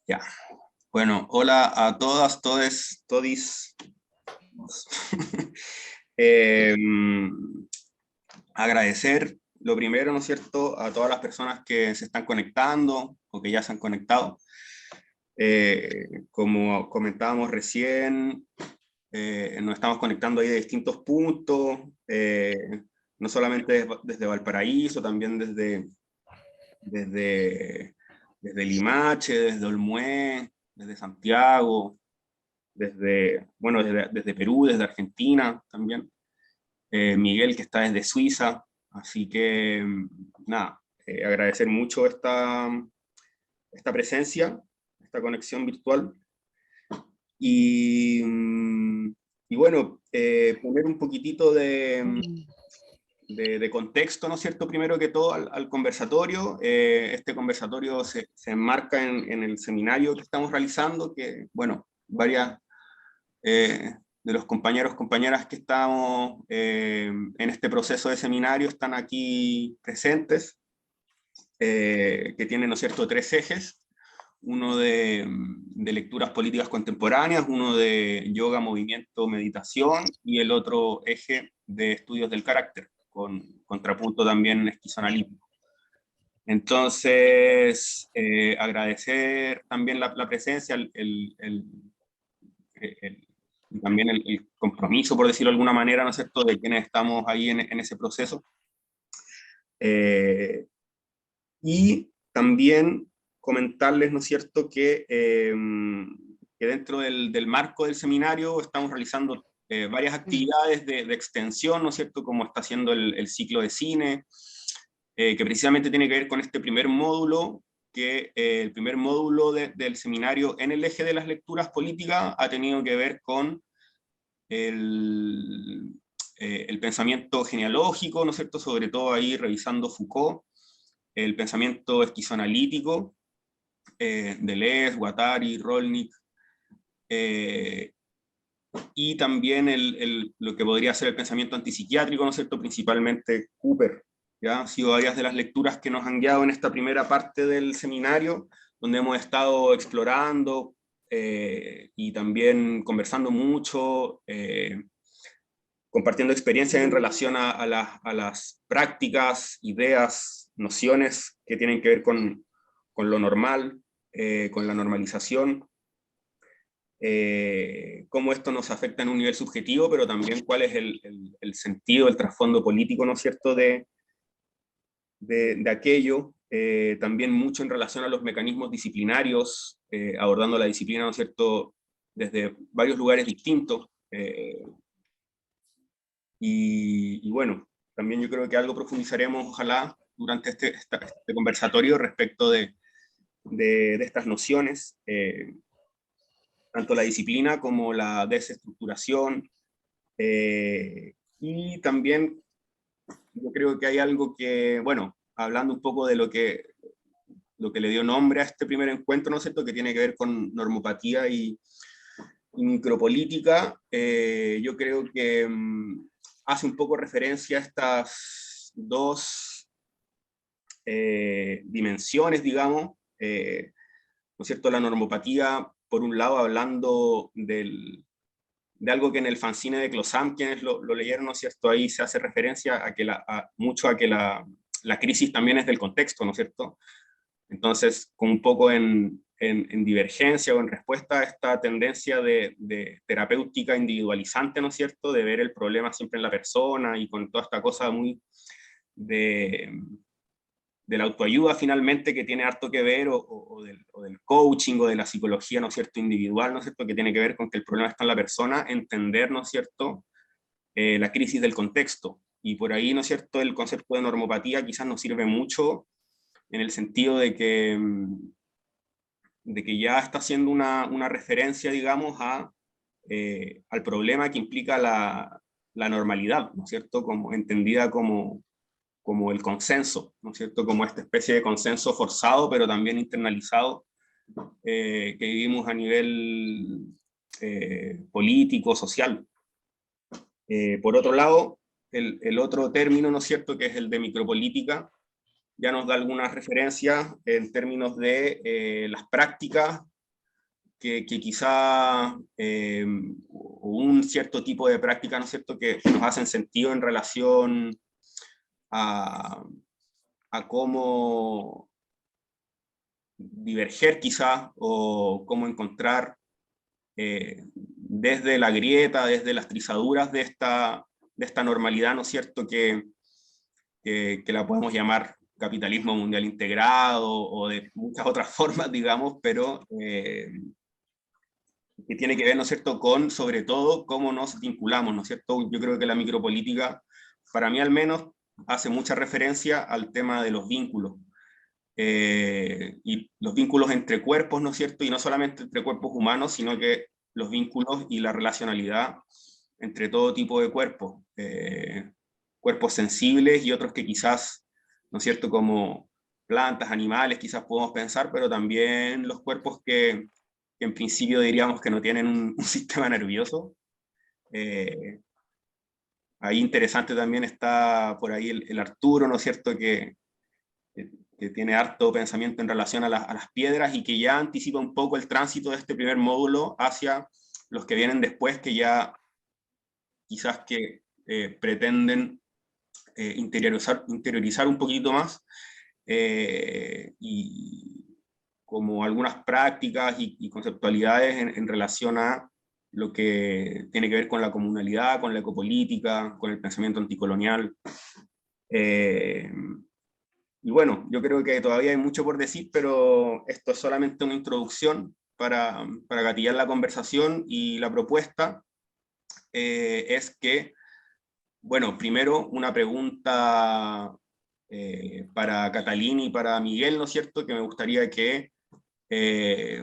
Ya. Bueno, hola a todas, todes, todis. Eh, Agradecer, lo primero, ¿no es cierto?, a todas las personas que se están conectando o que ya se han conectado. Como comentábamos recién, nos estamos conectando ahí de distintos puntos, no solamente desde Valparaíso, también desde, desde Limache, desde Olmué, desde Santiago, bueno, desde Perú, desde Argentina también. Miguel, que está desde Suiza. Así que, nada, agradecer mucho esta presencia, esta conexión virtual. Y, y bueno, poner un poquitito de contexto, ¿no es cierto?, primero que todo al conversatorio. Este conversatorio se enmarca en el seminario que estamos realizando, que, bueno, varias de los compañeros, compañeras que estamos en este proceso de seminario están aquí presentes, que tienen, ¿no es cierto?, tres ejes: uno de lecturas políticas contemporáneas, uno de yoga, movimiento, meditación, y el otro eje de estudios del carácter, con contrapunto también esquizoanalítico. Entonces, agradecer también la presencia, y también el compromiso, por decirlo de alguna manera, ¿no es cierto?, de quienes estamos ahí en ese proceso. Y también comentarles, ¿no es cierto?, que dentro del marco del seminario estamos realizando varias actividades de extensión, ¿no es cierto?, como está haciendo el ciclo de cine, que precisamente tiene que ver con este primer módulo, que el primer módulo del seminario en el eje de las lecturas políticas ha tenido que ver con el pensamiento genealógico, ¿no es cierto?, sobre todo ahí revisando Foucault, el pensamiento esquizoanalítico, Deleuze, Guattari, Rolnik, y también lo que podría ser el pensamiento antipsiquiátrico, ¿no es cierto?, principalmente Cooper. ¿Ya? Han sido varias de las lecturas que nos han guiado en esta primera parte del seminario, donde hemos estado explorando y también conversando mucho, compartiendo experiencias en relación a las prácticas, ideas, nociones que tienen que ver con lo normal, con la normalización, cómo esto nos afecta en un nivel subjetivo, pero también cuál es el sentido, el trasfondo político, ¿no es cierto?, de aquello. También mucho en relación a los mecanismos disciplinarios, abordando la disciplina, ¿no es cierto?, desde varios lugares distintos. Y bueno, también yo creo que algo profundizaremos, ojalá, durante este conversatorio respecto de estas nociones, tanto la disciplina como la desestructuración, y también yo creo que hay algo que, bueno, hablando un poco de lo que le dio nombre a este primer encuentro, ¿no es cierto?, que tiene que ver con normopatía y micropolítica. Yo creo que hace un poco referencia a estas dos dimensiones, digamos, ¿no es cierto? La normopatía, por un lado, hablando de algo que en el fanzine de Closam, quienes lo leyeron, ¿no es cierto?, ahí se hace referencia a que mucho a que la crisis también es del contexto, ¿no es cierto? Entonces, con un poco en divergencia o en respuesta a esta tendencia de terapéutica individualizante, ¿no es cierto?, de ver el problema siempre en la persona y con toda esta cosa muy de, de la autoayuda finalmente, que tiene harto que ver, o del coaching o de la psicología, ¿no es cierto?, individual, ¿no es cierto?, que tiene que ver con que el problema está en la persona, entender, ¿no es cierto?, la crisis del contexto. Y por ahí, ¿no es cierto?, el concepto de normopatía quizás nos sirve mucho en el sentido de que ya está haciendo una referencia, digamos, al problema que implica la normalidad, ¿no es cierto?, como, entendida como el consenso, ¿no es cierto?, como esta especie de consenso forzado, pero también internalizado, que vivimos a nivel político, social. Por otro lado, el otro término, ¿no es cierto?, que es el de micropolítica, ya nos da algunas referencias en términos de las prácticas que quizá un cierto tipo de práctica, ¿no es cierto?, que nos hacen sentido en relación a cómo diverger quizá, o cómo encontrar desde la grieta, desde las trizaduras de esta normalidad, ¿no es cierto?, que la podemos llamar capitalismo mundial integrado, o de muchas otras formas, digamos, pero que tiene que ver, ¿no es cierto?, con, sobre todo, cómo nos vinculamos, ¿no es cierto? Yo creo que la micropolítica, para mí al menos, hace mucha referencia al tema de los vínculos, y los vínculos entre cuerpos, ¿no es cierto?, y no solamente entre cuerpos humanos, sino que los vínculos y la relacionalidad entre todo tipo de cuerpos, cuerpos sensibles y otros que quizás, ¿no es cierto?, como plantas, animales, quizás podemos pensar, pero también los cuerpos que en principio diríamos que no tienen un sistema nervioso. Ahí interesante también está por ahí el Arturo, ¿no es cierto?, que tiene harto pensamiento en relación a las piedras, y que ya anticipa un poco el tránsito de este primer módulo hacia los que vienen después, que ya quizás que pretenden interiorizar un poquito más, y como algunas prácticas y conceptualidades en relación a lo que tiene que ver con la comunalidad, con la ecopolítica, con el pensamiento anticolonial. Y bueno, yo creo que todavía hay mucho por decir, pero esto es solamente una introducción para gatillar la conversación, y la propuesta es que, bueno, primero una pregunta para Catalina y para Miguel, ¿no es cierto?, que me gustaría que eh,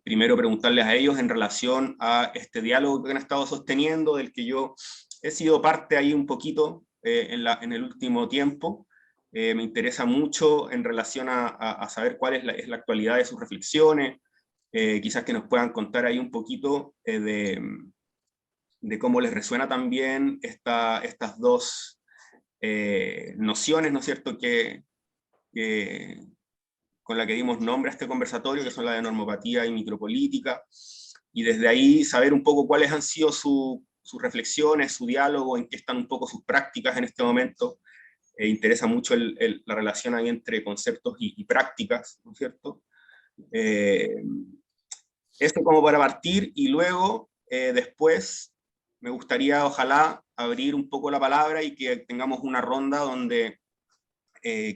primero preguntarles a ellos en relación a este diálogo que han estado sosteniendo, del que yo he sido parte ahí un poquito en el último tiempo. Me interesa mucho en relación a saber cuál es la actualidad de sus reflexiones, quizás que nos puedan contar ahí un poquito de cómo les resuena también estas dos nociones, ¿no es cierto?, que, con la que dimos nombre a este conversatorio, que son la de normopatía y micropolítica, y desde ahí saber un poco cuáles han sido sus reflexiones, su diálogo, en qué están un poco sus prácticas en este momento. Interesa mucho la relación ahí entre conceptos y prácticas, ¿no es cierto? Esto como para partir, y luego, después, me gustaría, ojalá, abrir un poco la palabra y que tengamos una ronda donde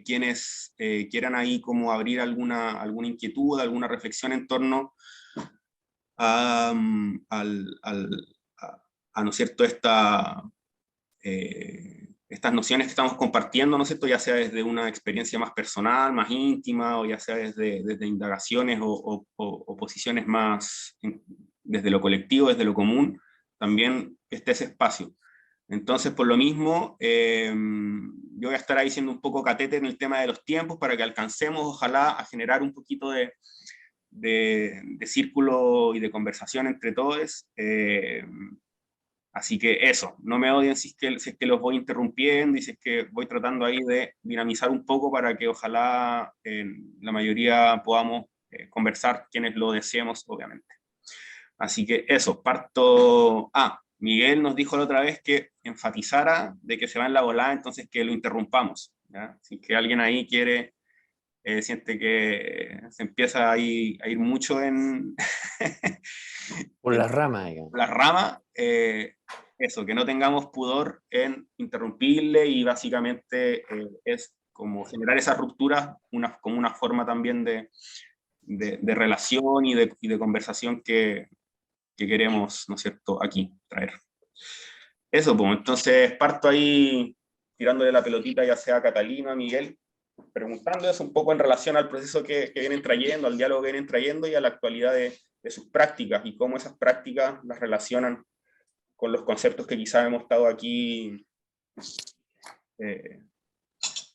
quienes quieran ahí como abrir alguna inquietud, alguna reflexión en torno a, ¿no es cierto?, estas nociones que estamos compartiendo, ¿no es cierto?, ya sea desde una experiencia más personal, más íntima, o ya sea desde indagaciones o posiciones más desde lo colectivo, desde lo común, también esté ese espacio. Entonces, por lo mismo, yo voy a estar ahí siendo un poco catete en el tema de los tiempos, para que alcancemos, ojalá, a generar un poquito de círculo y de conversación entre todos. Así que eso, no me odien si es que los voy interrumpiendo, y si es que voy tratando ahí de dinamizar un poco, para que ojalá la mayoría podamos conversar, quienes lo deseemos, obviamente. Así que eso, parto. Miguel nos dijo la otra vez que enfatizara de que se va en la volada, entonces que lo interrumpamos, ¿ya? Si que alguien ahí quiere, siente que se empieza a ir mucho en Por las ramas, digamos. la rama, eso, que no tengamos pudor en interrumpirle, y básicamente es como generar esas rupturas como una forma también de relación y de conversación que queremos, ¿no es cierto?, aquí traer. Eso, pues, entonces parto ahí tirándole la pelotita, ya sea a Catalina, a Miguel, preguntándoles un poco en relación al proceso que vienen trayendo, al diálogo que vienen trayendo, y a la actualidad de sus prácticas, y cómo esas prácticas las relacionan con los conceptos que quizás hemos estado aquí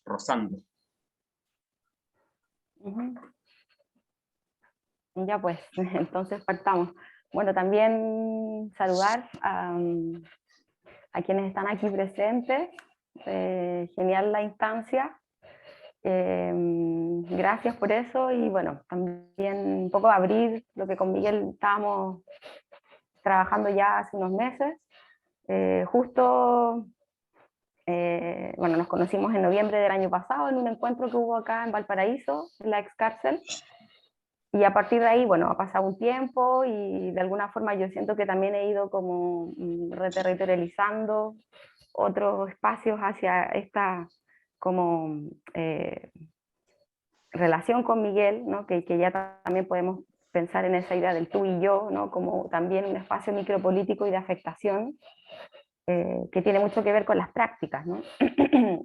rozando. Ya pues, entonces partamos. Bueno, también saludar a quienes están aquí presentes. Genial la instancia. Gracias por eso y bueno, también un poco abrir lo que con Miguel estábamos trabajando ya hace unos meses. Justo, bueno, nos conocimos en noviembre del año pasado en un encuentro que hubo acá en Valparaíso, en la ex cárcel. Y a partir de ahí, bueno, ha pasado un tiempo y de alguna forma yo siento que también he ido como reterritorializando otros espacios hacia esta como relación con Miguel, ¿no? que ya también podemos pensar en esa idea del tú y yo, ¿no? como también un espacio micropolítico y de afectación, que tiene mucho que ver con las prácticas, ¿no?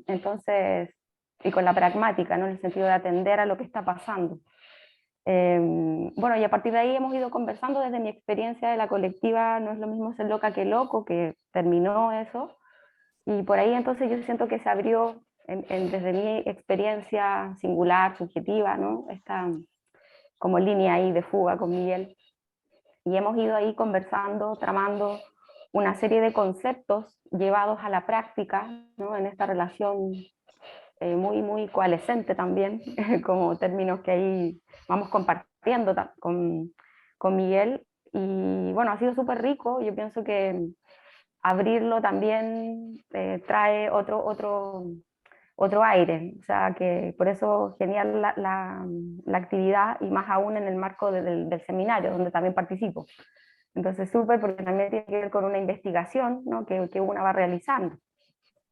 Entonces, y con la pragmática, ¿no? En el sentido de atender a lo que está pasando. Bueno, y a partir de ahí hemos ido conversando desde mi experiencia de la colectiva No es lo mismo ser loca que loco, que terminó eso, y por ahí entonces yo siento que se abrió, desde mi experiencia singular, subjetiva, ¿no? Esta como línea ahí de fuga con Miguel, y hemos ido ahí conversando, tramando una serie de conceptos llevados a la práctica, ¿no? En esta relación muy coalescente también, como términos que ahí vamos compartiendo con Miguel. Y bueno, ha sido súper rico. Yo pienso que abrirlo también trae otro aire. O sea, que por eso genial la actividad y más aún en el marco del seminario, donde también participo. Entonces, súper, porque también tiene que ver con una investigación, ¿no? que una va realizando.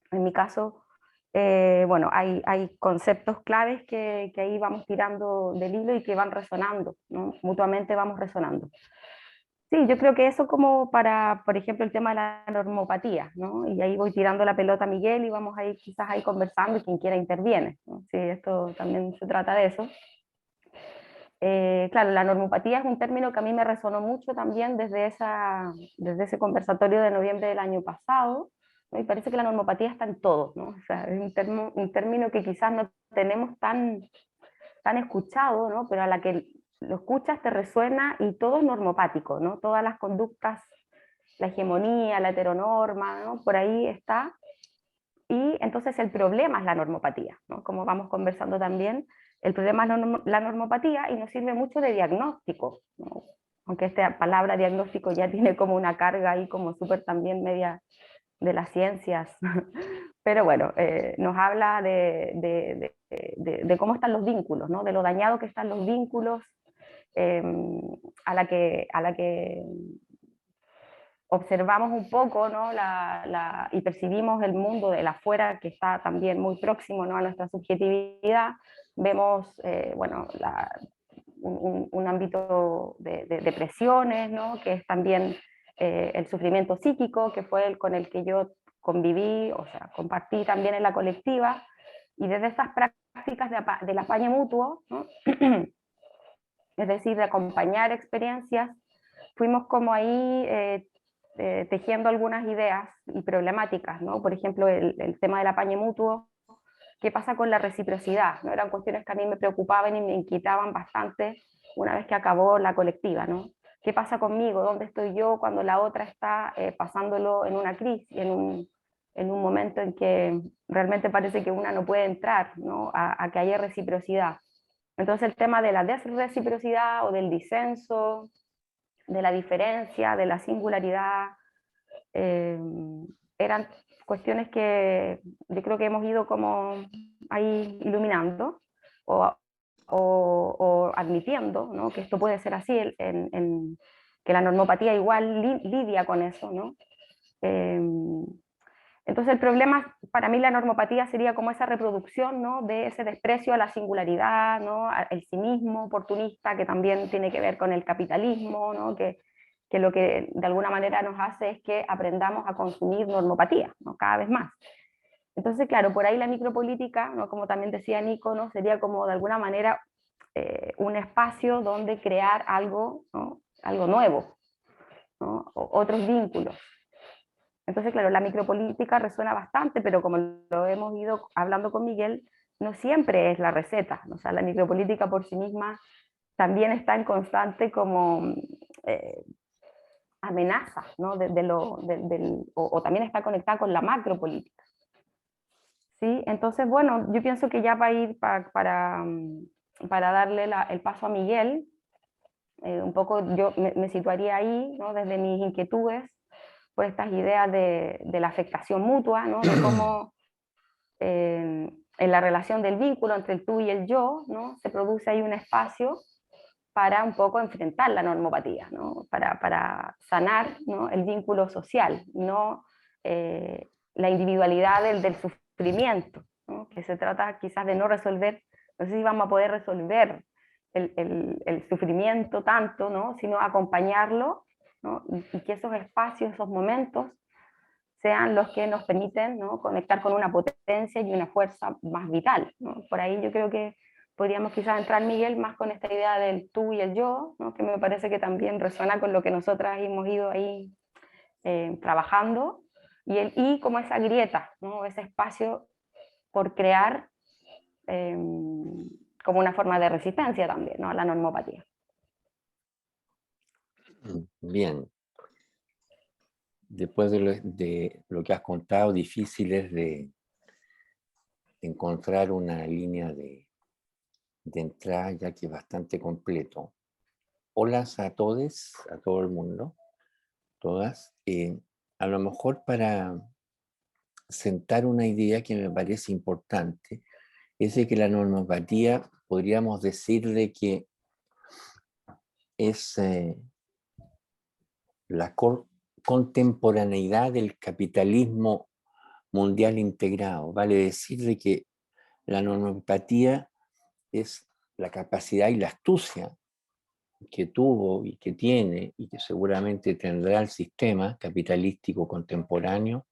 En mi caso, bueno, hay conceptos claves que ahí vamos tirando del hilo y que van resonando, ¿no? Mutuamente vamos resonando. Sí, yo creo que eso como para, por ejemplo, el tema de la normopatía, ¿no? Y ahí voy tirando la pelota a Miguel y vamos ahí quizás ahí conversando y quien quiera interviene, ¿no? Sí, esto también se trata de eso. Claro, la normopatía es un término que a mí me resonó mucho también desde ese conversatorio de noviembre del año pasado, ¿no? Y parece que la normopatía está en todo, ¿no? O sea, es un término que quizás no tenemos tan escuchado, ¿no? Pero a la que lo escuchas te resuena y todo es normopático, ¿no? Todas las conductas, la hegemonía, la heteronorma, ¿no? Por ahí está. Y entonces el problema es la normopatía, ¿no? Como vamos conversando también, el problema es la normopatía y nos sirve mucho de diagnóstico, ¿no? Aunque esta palabra diagnóstico ya tiene como una carga ahí como súper también media de las ciencias, pero bueno, nos habla de cómo están los vínculos, ¿no? De lo dañado que están los vínculos, a la que observamos un poco, ¿no? Y percibimos el mundo de afuera que está también muy próximo, ¿no? A nuestra subjetividad, vemos bueno, un ámbito de presiones, ¿no? Que es también el sufrimiento psíquico, que fue el con el que yo conviví, o sea, compartí también en la colectiva, y desde esas prácticas del apañe mutuo, ¿no? Es decir, de acompañar experiencias, fuimos como ahí tejiendo algunas ideas y problemáticas, ¿no? Por ejemplo, el tema del apañe mutuo, ¿qué pasa con la reciprocidad? ¿No? Eran cuestiones que a mí me preocupaban y me inquietaban bastante una vez que acabó la colectiva, ¿no? ¿Qué pasa conmigo? ¿Dónde estoy yo cuando la otra está pasándolo en una crisis, en un momento en que realmente parece que una no puede entrar, ¿no? A que haya reciprocidad? Entonces el tema de la desreciprocidad o del disenso, de la diferencia, de la singularidad, eh, eran cuestiones que yo creo que hemos ido como ahí iluminando o, o admitiendo, ¿no? Que esto puede ser así, que la normopatía igual lidia con eso, ¿no? Eh, entonces el problema para mí la normopatía sería como esa reproducción, ¿no? De ese desprecio a la singularidad, ¿no? El cinismo oportunista que también tiene que ver con el capitalismo, ¿no? Que lo que de alguna manera nos hace es que aprendamos a consumir normopatía, ¿no? Cada vez más. Entonces, claro, por ahí la micropolítica, ¿no? Como también decía Nico, ¿no? Sería como de alguna manera un espacio donde crear algo, ¿no? Algo nuevo, ¿no? Otros vínculos. Entonces, claro, la micropolítica resuena bastante, pero como lo hemos ido hablando con Miguel, no siempre es la receta. O sea, la micropolítica por sí misma también está en constante como amenaza, ¿no? O también está conectada con la macropolítica. ¿sí? Entonces, bueno, yo pienso que ya para ir para darle el paso a Miguel, un poco yo me situaría ahí, ¿no? Desde mis inquietudes, por estas ideas de la afectación mutua, ¿no? De cómo en la relación del vínculo entre el tú y el yo, ¿no? Se produce ahí un espacio para un poco enfrentar la normopatía, ¿no? Para sanar, ¿no? El vínculo social, no la individualidad del sufrimiento, ¿no? Que se trata quizás de no resolver, no sé si vamos a poder resolver el sufrimiento tanto, ¿no? Sino acompañarlo, ¿no? Y que esos espacios, esos momentos, sean los que nos permiten, ¿no? Conectar con una potencia y una fuerza más vital, ¿no? Por ahí yo creo que podríamos quizás entrar, Miguel, más con esta idea del tú y el yo, ¿no? Que me parece que también resuena con lo que nosotras hemos ido ahí trabajando, y como esa grieta, ¿no? Ese espacio por crear como una forma de resistencia también, ¿no? A la normopatía. Bien. Después de lo que has contado, difícil es de encontrar una línea de entrada, ya que es bastante completo. Hola a todos, a todo el mundo, todas. A lo mejor para sentar una idea que me parece importante, es de que la normopatía, podríamos decirle que es la contemporaneidad del capitalismo mundial integrado. Vale decir de que la normopatía es la capacidad y la astucia que tuvo y que tiene y que seguramente tendrá el sistema capitalístico contemporáneo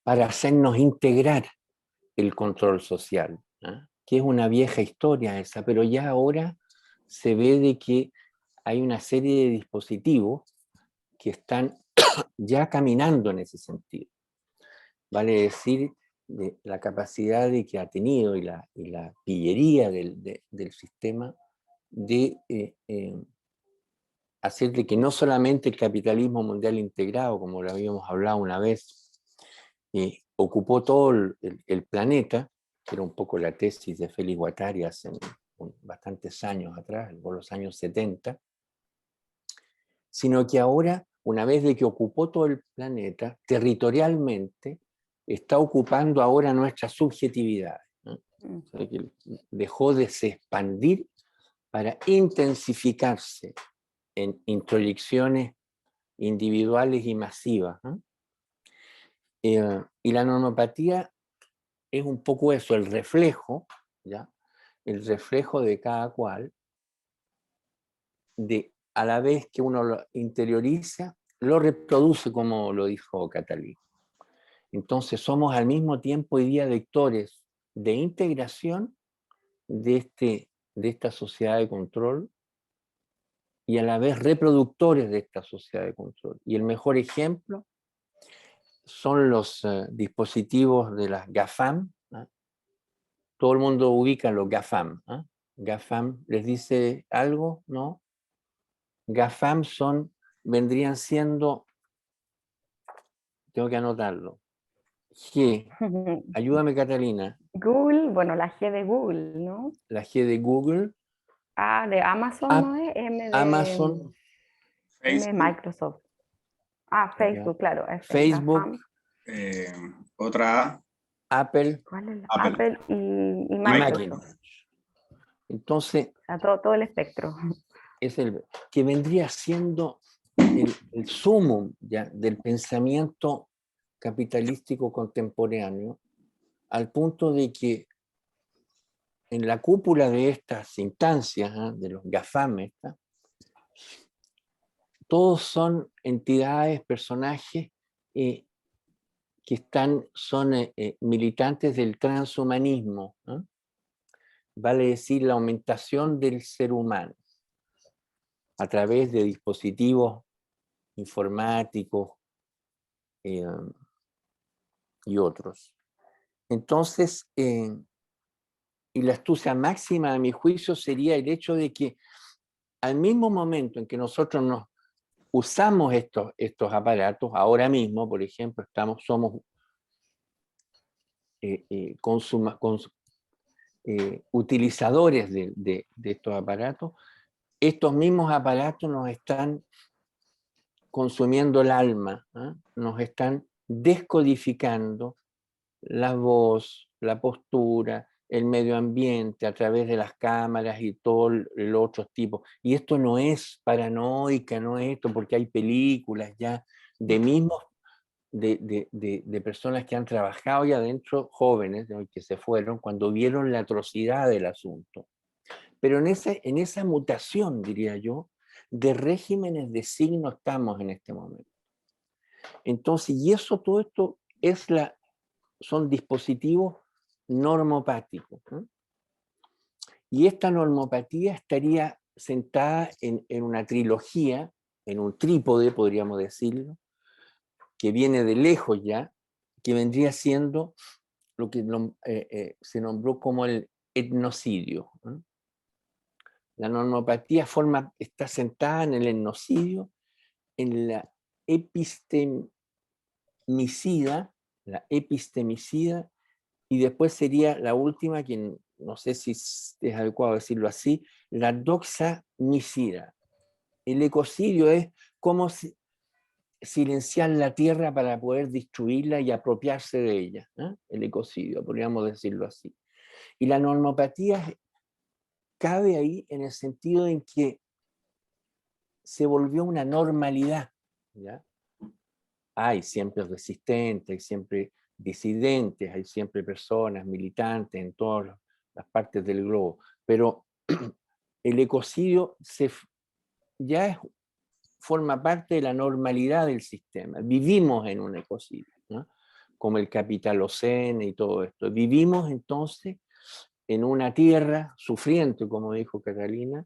para hacernos integrar el control social, ¿eh? Que es una vieja historia esa, pero ya ahora se ve de que hay una serie de dispositivos que están ya caminando en ese sentido. Vale decir, de la capacidad de que ha tenido y la pillería del sistema de hacer de que no solamente el capitalismo mundial integrado, como lo habíamos hablado una vez, ocupó todo el planeta, que era un poco la tesis de Félix Guattari hace bastantes años atrás, por los años 70, sino que ahora, una vez de que ocupó todo el planeta, territorialmente, está ocupando ahora nuestras subjetividades, ¿no? O sea, que dejó de se expandir para intensificarse en introyecciones individuales y masivas, ¿no? Y la normopatía es un poco eso, el reflejo, ¿ya? El reflejo de cada cual, a la vez que uno lo interioriza, lo reproduce, como lo dijo Catalí. Entonces somos al mismo tiempo hoy día vectores de integración de esta sociedad de control y a la vez reproductores de esta sociedad de control. Y el mejor ejemplo son los dispositivos de las GAFAM, ¿eh? Todo el mundo ubica los GAFAM, ¿eh? GAFAM, ¿les dice algo? ¿No? GAFAM vendrían siendo, tengo que anotarlo, G, ayúdame Catalina. Google, bueno, la G de Google, ¿no? La G de Google. A de Amazon, ¿no es? Amazon. M de Microsoft. Ah, Facebook, claro. Facebook. Otra. Apple. ¿Cuál es? Apple. Apple y Macintosh. Microsoft. Entonces, o sea, todo el espectro. Es el que vendría siendo el sumum ya, del pensamiento capitalístico contemporáneo, al punto de que en la cúpula de estas instancias, de los GAFAM, todos son entidades, personajes que son militantes del transhumanismo, ¿no? Vale decir, la aumentación del ser humano a través de dispositivos informáticos y otros. Entonces, y la astucia máxima, a mi juicio, sería el hecho de que al mismo momento en que nosotros nos usamos estos aparatos, ahora mismo, por ejemplo, somos utilizadores de estos aparatos, estos mismos aparatos nos están consumiendo el alma, ¿eh? Nos están descodificando la voz, la postura, el medio ambiente a través de las cámaras y todo el otro tipo. Y esto no es paranoica, no es esto, porque hay películas ya de mismos, de personas que han trabajado ya adentro, jóvenes, ¿no?, que se fueron cuando vieron la atrocidad del asunto. Pero en esa mutación, diría yo, de regímenes de signo estamos en este momento. Entonces, y eso, todo esto son dispositivos normopáticos, ¿no? Y esta normopatía estaría sentada en una trilogía, en un trípode, podríamos decirlo, que viene de lejos ya, que vendría siendo lo que se nombró como el etnocidio, ¿no? La normopatía está sentada en el etnocidio, en la epistemicida, y después sería la última, que no sé si es adecuado decirlo así, la doxamicida. El ecocidio es cómo silenciar la tierra para poder destruirla y apropiarse de ella, ¿eh? El ecocidio, podríamos decirlo así. Y la normopatía cabe ahí en el sentido en que se volvió una normalidad, ¿ya? Hay siempre resistentes, hay siempre disidentes, hay siempre personas militantes en todas las partes del globo, pero el ecocidio ya forma parte de la normalidad del sistema. Vivimos en un ecocidio, ¿no? Como el capitalocene y todo esto. Vivimos entonces en una tierra sufriente, como dijo Catalina.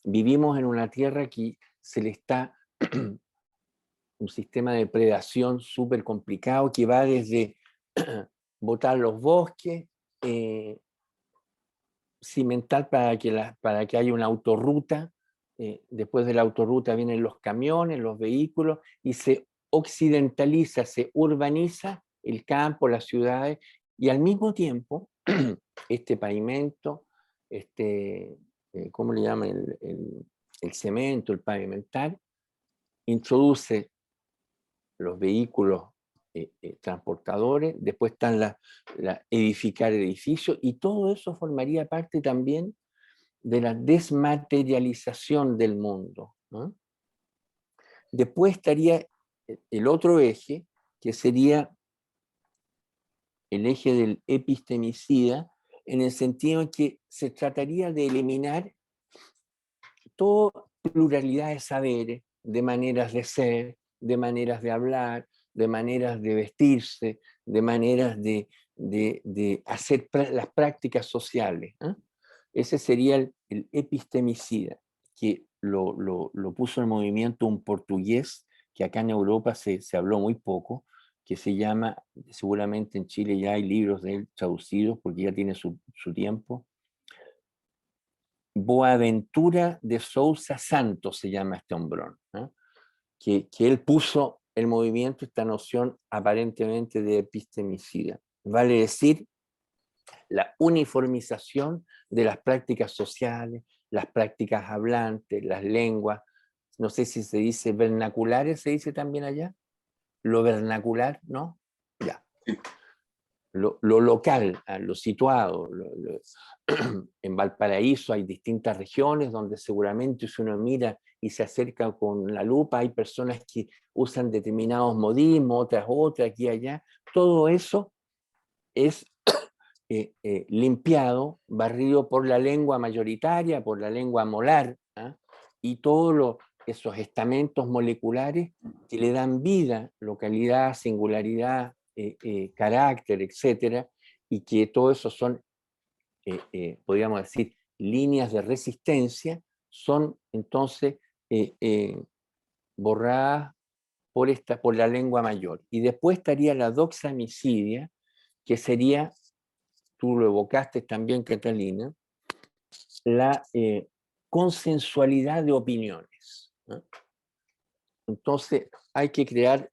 Vivimos en una tierra que se le está un sistema de predación súper complicado que va desde botar los bosques, cimentar para que haya una autorruta, después de la autorruta vienen los camiones, los vehículos, y se occidentaliza, se urbaniza el campo, las ciudades, y al mismo tiempo este pavimento, ¿cómo le llaman? El cemento, el pavimentar, introduce los vehículos transportadores, después están edificar edificios, y todo eso formaría parte también de la desmaterialización del mundo, ¿no? Después estaría el otro eje, que sería el eje del epistemicida, en el sentido en que se trataría de eliminar toda pluralidad de saberes, de maneras de ser, de maneras de hablar, de maneras de vestirse, de maneras de hacer las prácticas sociales, ¿eh? Ese sería el epistemicida, que lo puso en movimiento un portugués, que acá en Europa se habló muy poco, que se llama, seguramente en Chile ya hay libros de él traducidos, porque ya tiene su tiempo, Boaventura de Sousa Santos se llama este hombrón, ¿eh? Que él puso en movimiento esta noción aparentemente de epistemicida. Vale decir, la uniformización de las prácticas sociales, las prácticas hablantes, las lenguas, no sé si se dice vernaculares, se dice también allá, lo vernacular, ¿no? Ya. Lo local, lo situado. En Valparaíso hay distintas regiones donde seguramente si uno mira y se acerca con la lupa, hay personas que usan determinados modismos, otras, aquí y allá. Todo eso es limpiado, barrido por la lengua mayoritaria, por la lengua molar, ¿eh? Y todos esos estamentos moleculares que le dan vida, localidad, singularidad, carácter, etcétera, y que todo eso son, podríamos decir, líneas de resistencia, son entonces borradas por la lengua mayor. Y después estaría la doxamicidia, que sería, tú lo evocaste también, Catalina, la consensualidad de opiniones, ¿no? Entonces hay que crear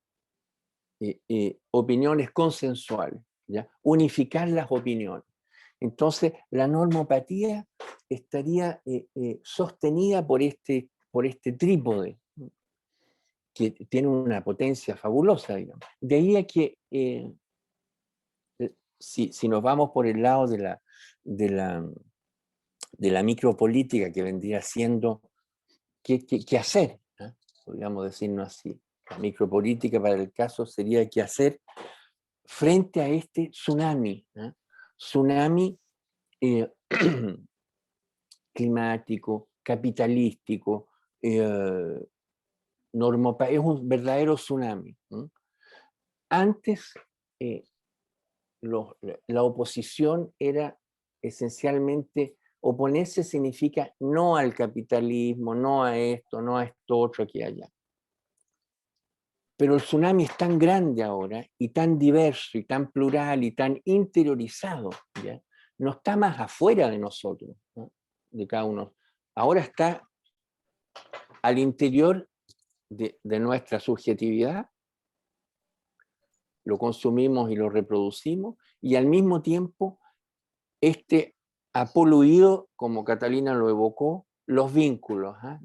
opiniones consensuales. ¿ya? Unificar las opiniones. Entonces, la normopatía estaría sostenida por este trípode, que tiene una potencia fabulosa, digamos. De ahí a que, si nos vamos por el lado de la micropolítica, que vendría siendo qué hacer, ¿eh? Podríamos decirnos así. La micropolítica para el caso sería qué hacer frente a este tsunami, ¿eh? Tsunami climático, capitalístico, es un verdadero tsunami. Antes, la oposición era esencialmente, oponerse significa no al capitalismo, no a esto otro, aquí y allá. Pero el tsunami es tan grande ahora, y tan diverso, y tan plural, y tan interiorizado, ¿ya? No está más afuera de nosotros, ¿no? De cada uno. Ahora está al interior de nuestra subjetividad, lo consumimos y lo reproducimos, y al mismo tiempo ha poluido, como Catalina lo evocó, los vínculos, ¿eh?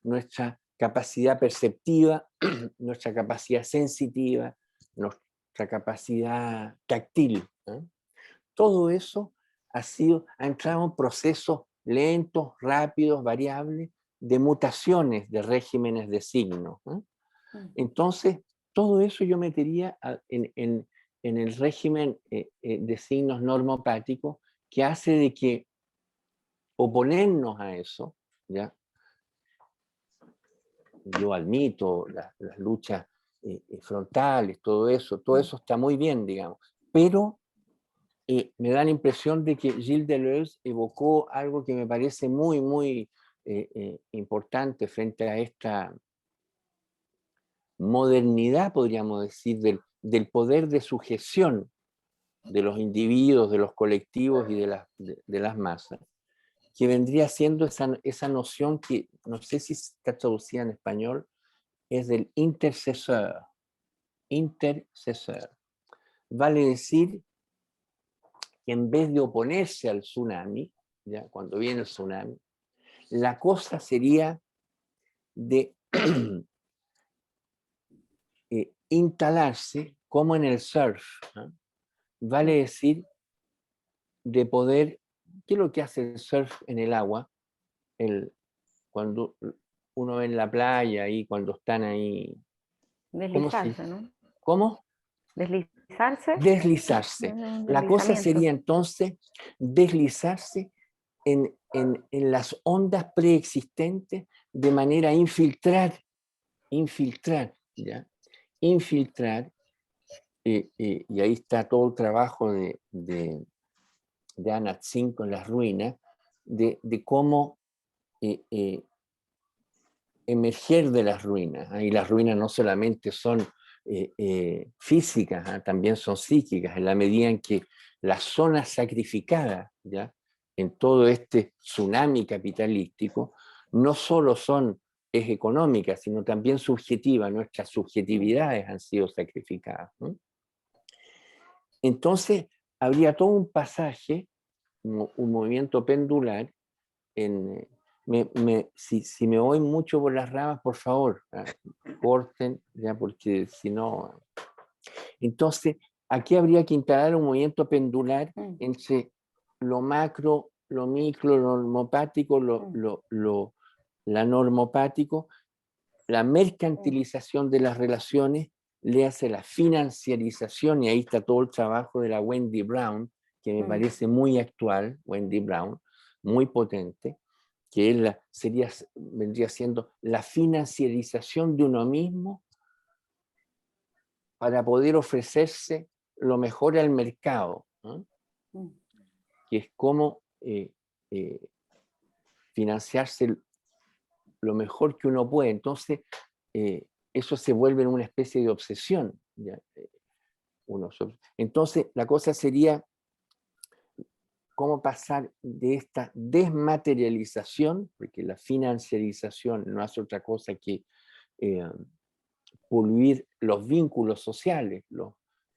Nuestra capacidad perceptiva, nuestra capacidad sensitiva, nuestra capacidad táctil, ¿eh? Todo eso ha entrado en procesos lentos, rápidos, variables, de mutaciones de regímenes de signos, ¿eh? Entonces, todo eso yo metería en el régimen de signos normopáticos, que hace de que oponernos a eso, ¿ya? Yo admito las luchas frontales, todo eso está muy bien, digamos, pero me da la impresión de que Gilles Deleuze evocó algo que me parece muy, muy importante frente a esta modernidad, podríamos decir, del poder de sujeción de los individuos, de los colectivos y de las masas, que vendría siendo esa noción que, no sé si está traducida en español, es del intercesor. Intercesor. Vale decir que en vez de oponerse al tsunami, ¿ya? Cuando viene el tsunami, la cosa sería de instalarse como en el surf, ¿no? Vale decir de poder, ¿qué es lo que hace el surf en el agua? Cuando uno ve en la playa y cuando están ahí. Deslizarse, ¿no? ¿Cómo? Deslizarse. Deslizarse. La cosa sería entonces deslizarse en las ondas preexistentes de manera a infiltrar, ¿ya? Infiltrar, y ahí está todo el trabajo de Anat Singh con las ruinas, de cómo emerger de las ruinas. Y las ruinas no solamente son físicas, también son psíquicas, en la medida en que las zonas sacrificadas, ¿ya? En todo este tsunami capitalístico, no solo son económicas, sino también subjetivas. Nuestras subjetividades han sido sacrificadas, ¿no? Entonces, habría todo un pasaje, un movimiento pendular. Si me voy mucho por las ramas, por favor, corten, ya, porque si no. Entonces, aquí habría que instalar un movimiento pendular entre lo macro, lo micro, lo normopático, la normopático, la mercantilización de las relaciones, le hace la financiarización, y ahí está todo el trabajo de la Wendy Brown, que me parece muy actual, Wendy Brown, muy potente, que vendría siendo la financiarización de uno mismo para poder ofrecerse lo mejor al mercado, ¿no? Que es como financiarse lo mejor que uno puede. Entonces, eso se vuelve en una especie de obsesión, ¿ya? Entonces, la cosa sería cómo pasar de esta desmaterialización, porque la financiarización no hace otra cosa que puluir los vínculos sociales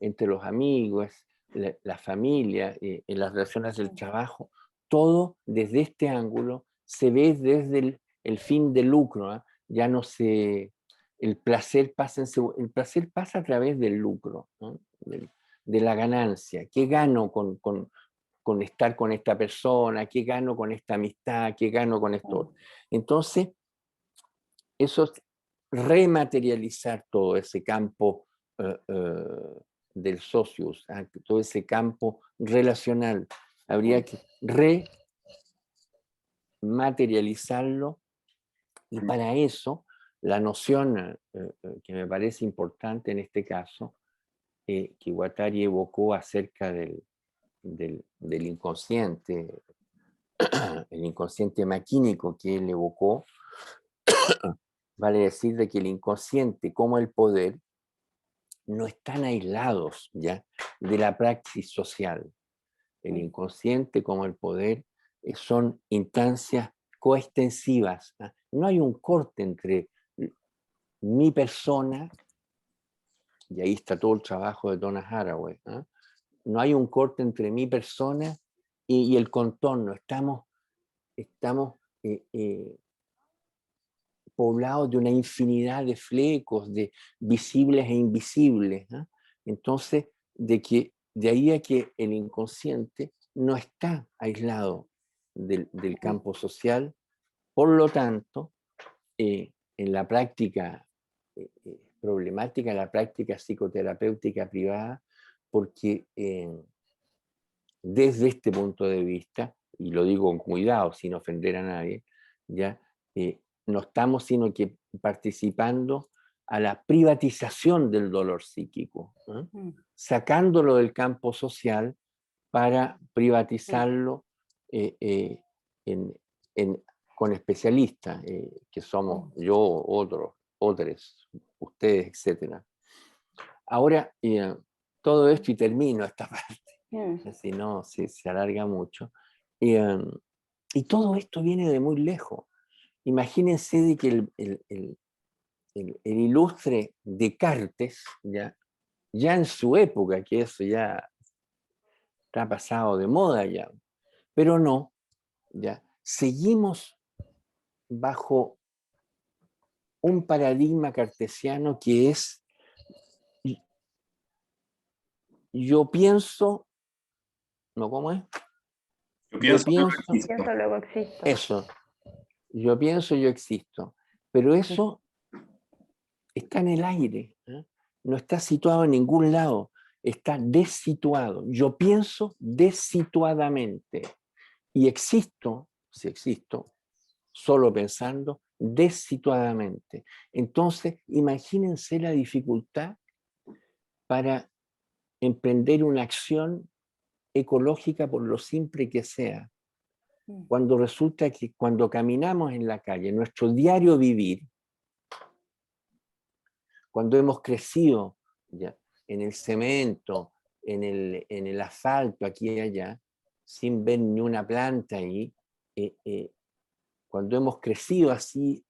entre los amigos, la familia, en las relaciones del trabajo, todo desde este ángulo se ve desde el fin de lucro, ¿eh? Ya no se... El placer pasa a través del lucro, ¿no? De la ganancia. ¿Qué gano con estar con esta persona? ¿Qué gano con esta amistad? ¿Qué gano con esto? Entonces, eso es rematerializar todo ese campo del socius, todo ese campo relacional. Habría que rematerializarlo, y para eso la noción que me parece importante en este caso, que Guattari evocó acerca del inconsciente, el inconsciente maquínico que él evocó, vale decir de que el inconsciente como el poder no están aislados ya de la praxis social. El inconsciente como el poder son instancias coextensivas. No hay un corte entre mi persona, y ahí está todo el trabajo de Donna Haraway, ¿eh? No hay un corte entre mi persona y el contorno. Estamos poblados de una infinidad de flecos, de visibles e invisibles, ¿eh? Entonces, de ahí a que el inconsciente no está aislado del campo social. Por lo tanto, en la práctica problemática, en la práctica psicoterapéutica privada, porque desde este punto de vista, y lo digo con cuidado, sin ofender a nadie, ya no estamos sino que participando a la privatización del dolor psíquico, ¿eh? Sacándolo del campo social para privatizarlo con especialistas, que somos yo, otros, ustedes, etc. Ahora, todo esto, y termino esta parte, si no se alarga mucho, y todo esto viene de muy lejos. Imagínense de que el ilustre Descartes, ya en su época, que eso ya está pasado de moda ya, pero no, ya seguimos bajo un paradigma cartesiano que es: yo pienso, ¿no? ¿Cómo es? Yo pienso, luego Pienso, luego existo. Eso, yo pienso, yo existo. Pero eso está en el aire, ¿eh? No está situado en ningún lado, está desituado. Yo pienso desituadamente y existo, si existo, solo pensando desituadamente. Entonces, imagínense la dificultad para emprender una acción ecológica, por lo simple que sea, cuando resulta que cuando caminamos en la calle, nuestro diario vivir, cuando hemos crecido ya en el cemento, en el asfalto, aquí y allá, sin ver ni una planta ahí, cuando hemos crecido así,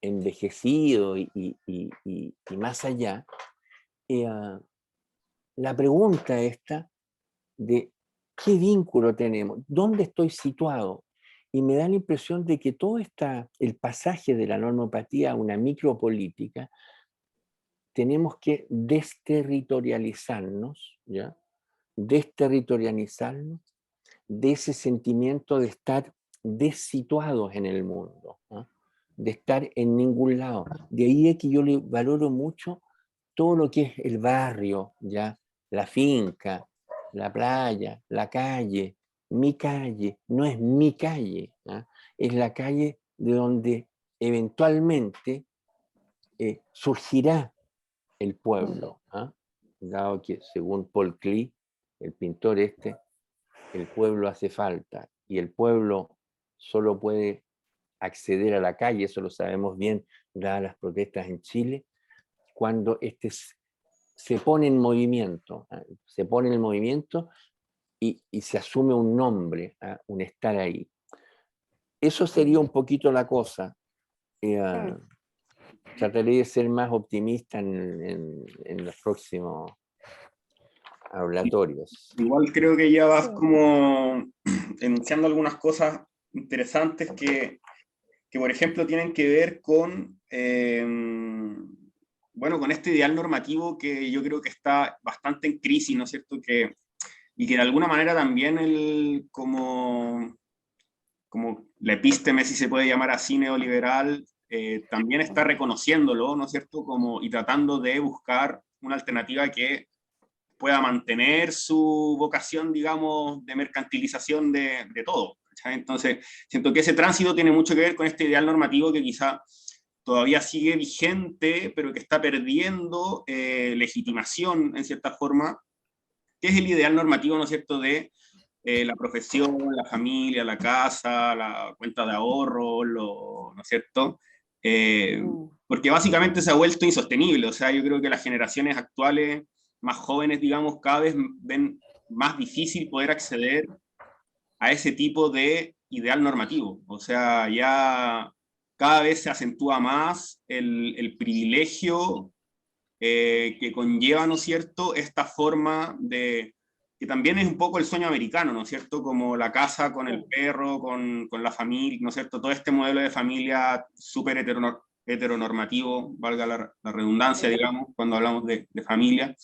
envejecido y más allá, la pregunta esta de qué vínculo tenemos, dónde estoy situado, y me da la impresión de que todo el pasaje de la normopatía a una micropolítica, tenemos que desterritorializarnos, ¿ya? Desterritorializarnos de ese sentimiento de estar desituados en el mundo, ¿no? De estar en ningún lado. De ahí es que yo le valoro mucho todo lo que es el barrio, ¿ya? La finca, la playa, la calle. Mi calle no es mi calle, ¿no? Es la calle de donde eventualmente surgirá el pueblo, ¿eh? Dado que, según Paul Klee, el pintor el pueblo hace falta, y el pueblo solo puede acceder a la calle, eso lo sabemos bien, dadas las protestas en Chile, cuando se pone en movimiento, ¿eh? Se pone en movimiento y se asume un nombre, ¿eh? Un estar ahí. Eso sería un poquito la cosa. trataré de ser más optimista en los próximos hablatorios. Igual creo que ya vas como enunciando algunas cosas interesantes que por ejemplo tienen que ver con, bueno, con este ideal normativo que yo creo que está bastante en crisis, ¿no es cierto? Y que de alguna manera también como la epísteme, si se puede llamar así, neoliberal, también está reconociéndolo, ¿no es cierto? Y tratando de buscar una alternativa que pueda mantener su vocación, digamos, de mercantilización de todo. ¿Cachai? Entonces, siento que ese tránsito tiene mucho que ver con este ideal normativo que quizá todavía sigue vigente, pero que está perdiendo legitimación, en cierta forma, que es el ideal normativo, ¿no es cierto?, de la profesión, la familia, la casa, la cuenta de ahorro, ¿no es cierto? Porque básicamente se ha vuelto insostenible, o sea, yo creo que las generaciones actuales, más jóvenes, digamos, cada vez ven más difícil poder acceder a ese tipo de ideal normativo, o sea, ya cada vez se acentúa más el privilegio que conlleva, ¿no es cierto?, esta forma que también es un poco el sueño americano, ¿no es cierto?, como la casa con el perro, con la familia, ¿no es cierto?, todo este modelo de familia súper heteronormativo, valga la redundancia, digamos, cuando hablamos de familia,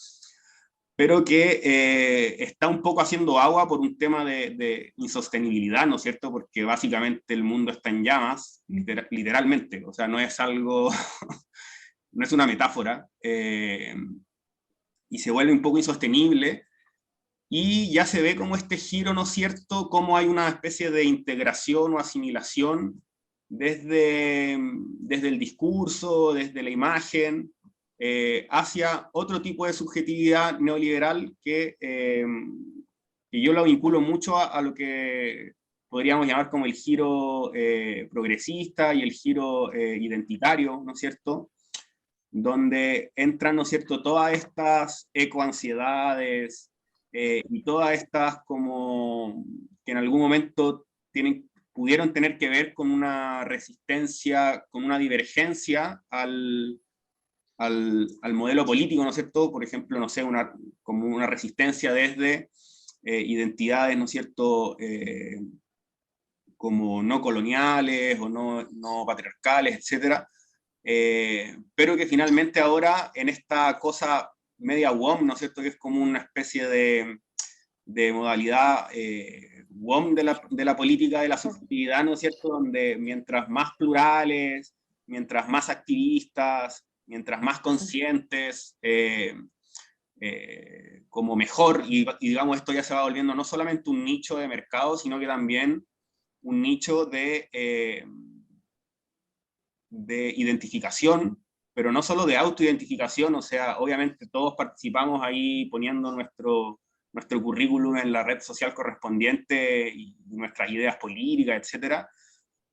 pero que está un poco haciendo agua por un tema de insostenibilidad, ¿no es cierto?, porque básicamente el mundo está en llamas, literalmente, o sea, no es algo... no es una metáfora, y se vuelve un poco insostenible, y ya se ve como este giro, ¿no es cierto?, como hay una especie de integración o asimilación desde el discurso, desde la imagen, hacia otro tipo de subjetividad neoliberal que yo lo vinculo mucho a lo que podríamos llamar como el giro progresista y el giro identitario, ¿no es cierto?, donde entran, ¿no es cierto?, todas estas ecoansiedades y todas estas como que en algún momento pudieron tener que ver con una resistencia, con una divergencia al modelo político, ¿no es cierto? Por ejemplo, no sé, como una resistencia desde identidades, ¿no es cierto?, como no coloniales o no patriarcales, etcétera, pero que finalmente ahora en esta cosa media WOM, ¿no es cierto?, que es como una especie de modalidad WOM de la política de la subjetividad, ¿no es cierto?, donde mientras más plurales, mientras más activistas, mientras más conscientes, como mejor, y digamos esto ya se va volviendo no solamente un nicho de mercado, sino que también un nicho de identificación, pero no solo de autoidentificación, o sea, obviamente todos participamos ahí poniendo nuestro currículum en la red social correspondiente y nuestras ideas políticas, etcétera,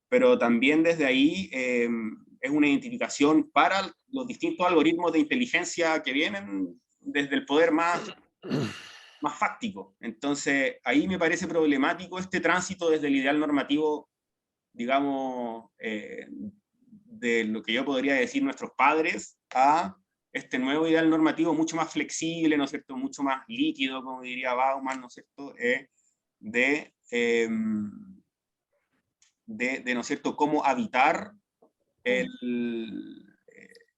pero también desde ahí es una identificación para los distintos algoritmos de inteligencia que vienen desde el poder más fáctico. Entonces, ahí me parece problemático este tránsito desde el ideal normativo, digamos, de lo que yo podría decir nuestros padres, a este nuevo ideal normativo mucho más flexible, ¿no es cierto?, mucho más líquido, como diría Bauman, ¿no es cierto?, ¿no es cierto?, cómo habitar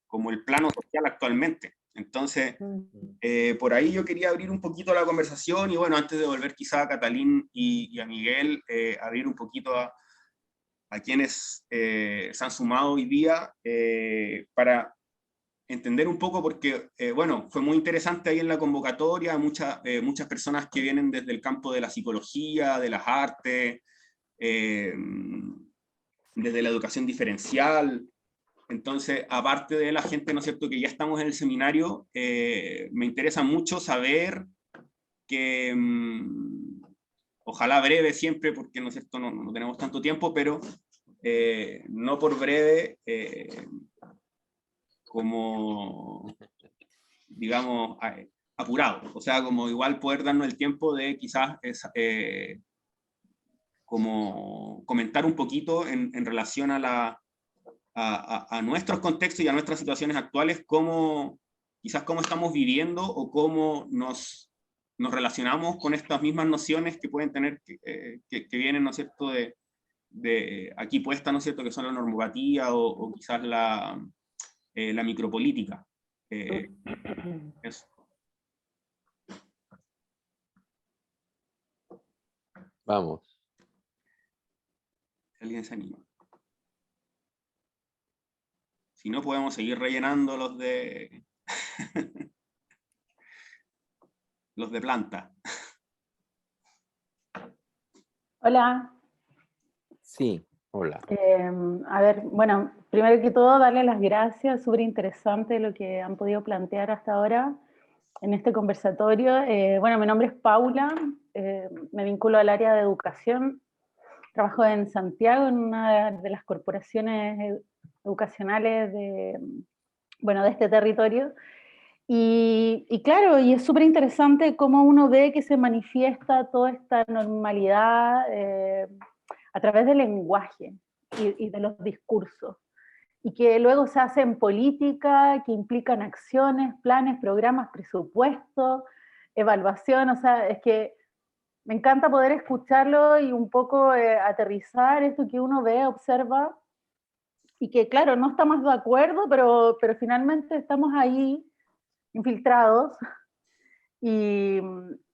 como el plano social actualmente. Entonces, por ahí yo quería abrir un poquito la conversación, y bueno, antes de volver quizá a Catalín y a Miguel, abrir un poquito a quienes se han sumado hoy día, para entender un poco, porque, bueno, fue muy interesante ahí en la convocatoria, muchas personas que vienen desde el campo de la psicología, de las artes, desde la educación diferencial. Entonces, aparte de la gente, ¿no es cierto?, que ya estamos en el seminario, me interesa mucho saber que, ojalá breve siempre, porque, ¿no es cierto?, no tenemos tanto tiempo, pero no por breve, como, digamos, apurado. O sea, como igual poder darnos el tiempo de quizás como comentar un poquito en relación a a nuestros contextos y a nuestras situaciones actuales, quizás cómo estamos viviendo o cómo nos relacionamos con estas mismas nociones que pueden tener, que vienen, ¿no es cierto?, de aquí puestas, ¿no es cierto?, que son la normopatía o quizás la micropolítica. Eso. Vamos. Si alguien se anima. Si no, podemos seguir rellenando los de los de planta. Hola. Sí, hola. A ver, bueno, primero que todo, darle las gracias, súper interesante lo que han podido plantear hasta ahora en este conversatorio. Bueno, mi nombre es Paula, me vinculo al área de educación, trabajo en Santiago, en una de las corporaciones educacionales de este territorio. Y claro, y es súper interesante cómo uno ve que se manifiesta toda esta normalidad a través del lenguaje y de los discursos, y que luego se hace en política, que implican acciones, planes, programas, presupuestos, evaluación. O sea, es que me encanta poder escucharlo y un poco aterrizar esto que uno ve, observa, y que claro, no estamos de acuerdo, pero finalmente estamos ahí infiltrados, y,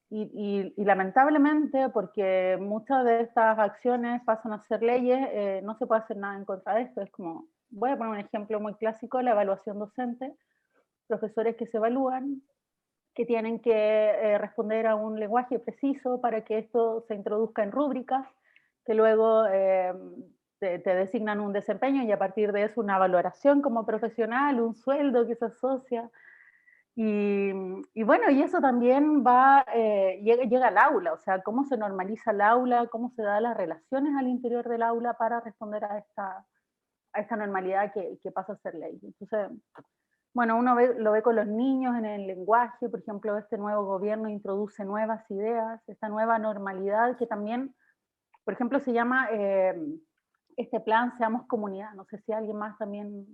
y lamentablemente, porque muchas de estas acciones pasan a ser leyes, no se puede hacer nada en contra de esto. Es como, voy a poner un ejemplo muy clásico, la evaluación docente, profesores que se evalúan, que tienen que responder a un lenguaje preciso para que esto se introduzca en rúbricas, que luego te designan un desempeño, y a partir de eso una valoración como profesional, un sueldo que se asocia. Y bueno, y eso también llega al aula, o sea, cómo se normaliza el aula, cómo se dan las relaciones al interior del aula para responder a esta normalidad que pasa a ser ley. Entonces, bueno, uno lo ve con los niños en el lenguaje. Por ejemplo, este nuevo gobierno introduce nuevas ideas, esta nueva normalidad que también, por ejemplo, se llama este plan Seamos Comunidad. No sé si alguien más también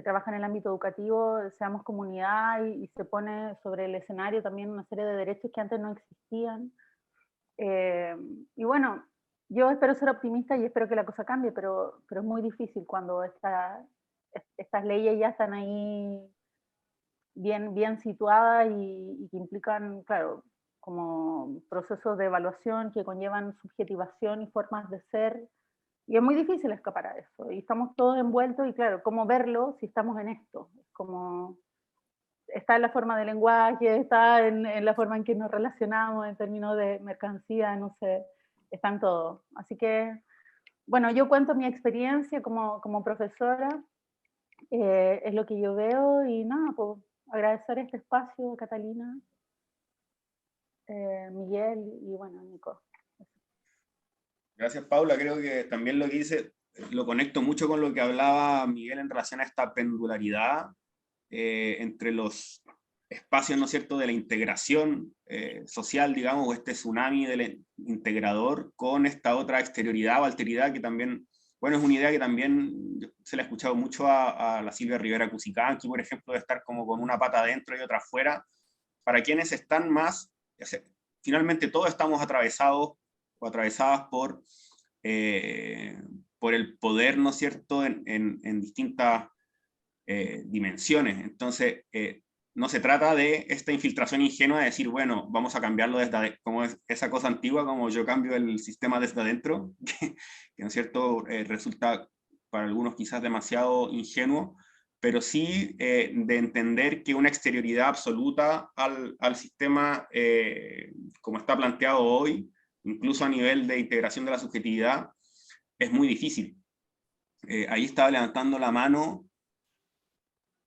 trabaja en el ámbito educativo, Seamos Comunidad, y se pone sobre el escenario también una serie de derechos que antes no existían. Y bueno, yo espero ser optimista y espero que la cosa cambie, pero es muy difícil cuando estas leyes ya están ahí bien situadas y que implican, claro, como procesos de evaluación que conllevan subjetivación y formas de ser. Y es muy difícil escapar a eso, y estamos todos envueltos, y claro, ¿cómo verlo si estamos en esto? Es como, está en la forma de lenguaje, está en la forma en que nos relacionamos en términos de mercancía, no sé, está en todo. Así que, bueno, yo cuento mi experiencia como profesora, es lo que yo veo, y nada, pues agradecer este espacio, Catalina, Miguel y bueno, Nico. Gracias, Paula. Creo que también lo que dice lo conecto mucho con lo que hablaba Miguel en relación a esta pendularidad entre los espacios, ¿no es cierto?, de la integración social, digamos, o este tsunami del integrador, con esta otra exterioridad o alteridad que también, bueno, es una idea que también se le ha escuchado mucho a la Silvia Rivera Cusicanqui, por ejemplo, de estar como con una pata adentro y otra afuera. Para quienes están más, finalmente todos estamos atravesados o atravesadas por el poder, ¿no es cierto?, en distintas dimensiones. Entonces, no se trata de esta infiltración ingenua de decir, bueno, vamos a cambiarlo desde como es esa cosa antigua, como yo cambio el sistema desde adentro, que ¿no es cierto?, resulta para algunos quizás demasiado ingenuo, pero sí de entender que una exterioridad absoluta al sistema como está planteado hoy, incluso a nivel de integración de la subjetividad, es muy difícil. Ahí estaba levantando la mano.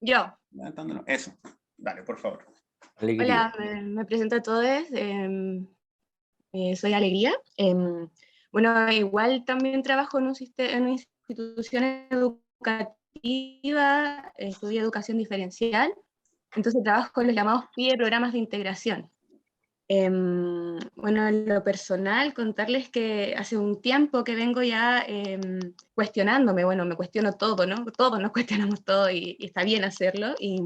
Yo. Levantándolo. Eso. Dale, por favor. Alegría. Hola, me presento a todos. Soy Alegría. Bueno, igual también trabajo en una institución educativa, estudio educación diferencial, entonces trabajo con los llamados PIE, programas de integración. Bueno, en lo personal, contarles que hace un tiempo que vengo ya cuestionándome, bueno, me cuestiono todo, ¿no? Todos nos cuestionamos todo y está bien hacerlo. Y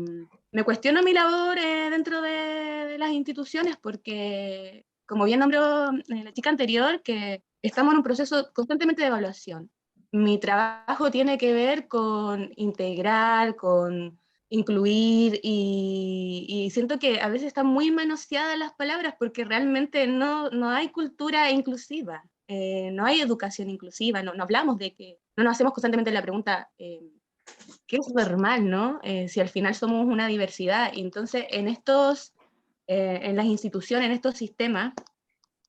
me cuestiono mi labor dentro de las instituciones porque, como bien nombró la chica anterior, que estamos en un proceso constantemente de evaluación. Mi trabajo tiene que ver con integrar, con incluir y siento que a veces están muy manoseadas las palabras porque realmente no hay cultura inclusiva, no hay educación inclusiva, no hablamos de que, no nos hacemos constantemente la pregunta, ¿qué es normal, no? Si al final somos una diversidad. Y entonces en las instituciones, en estos sistemas,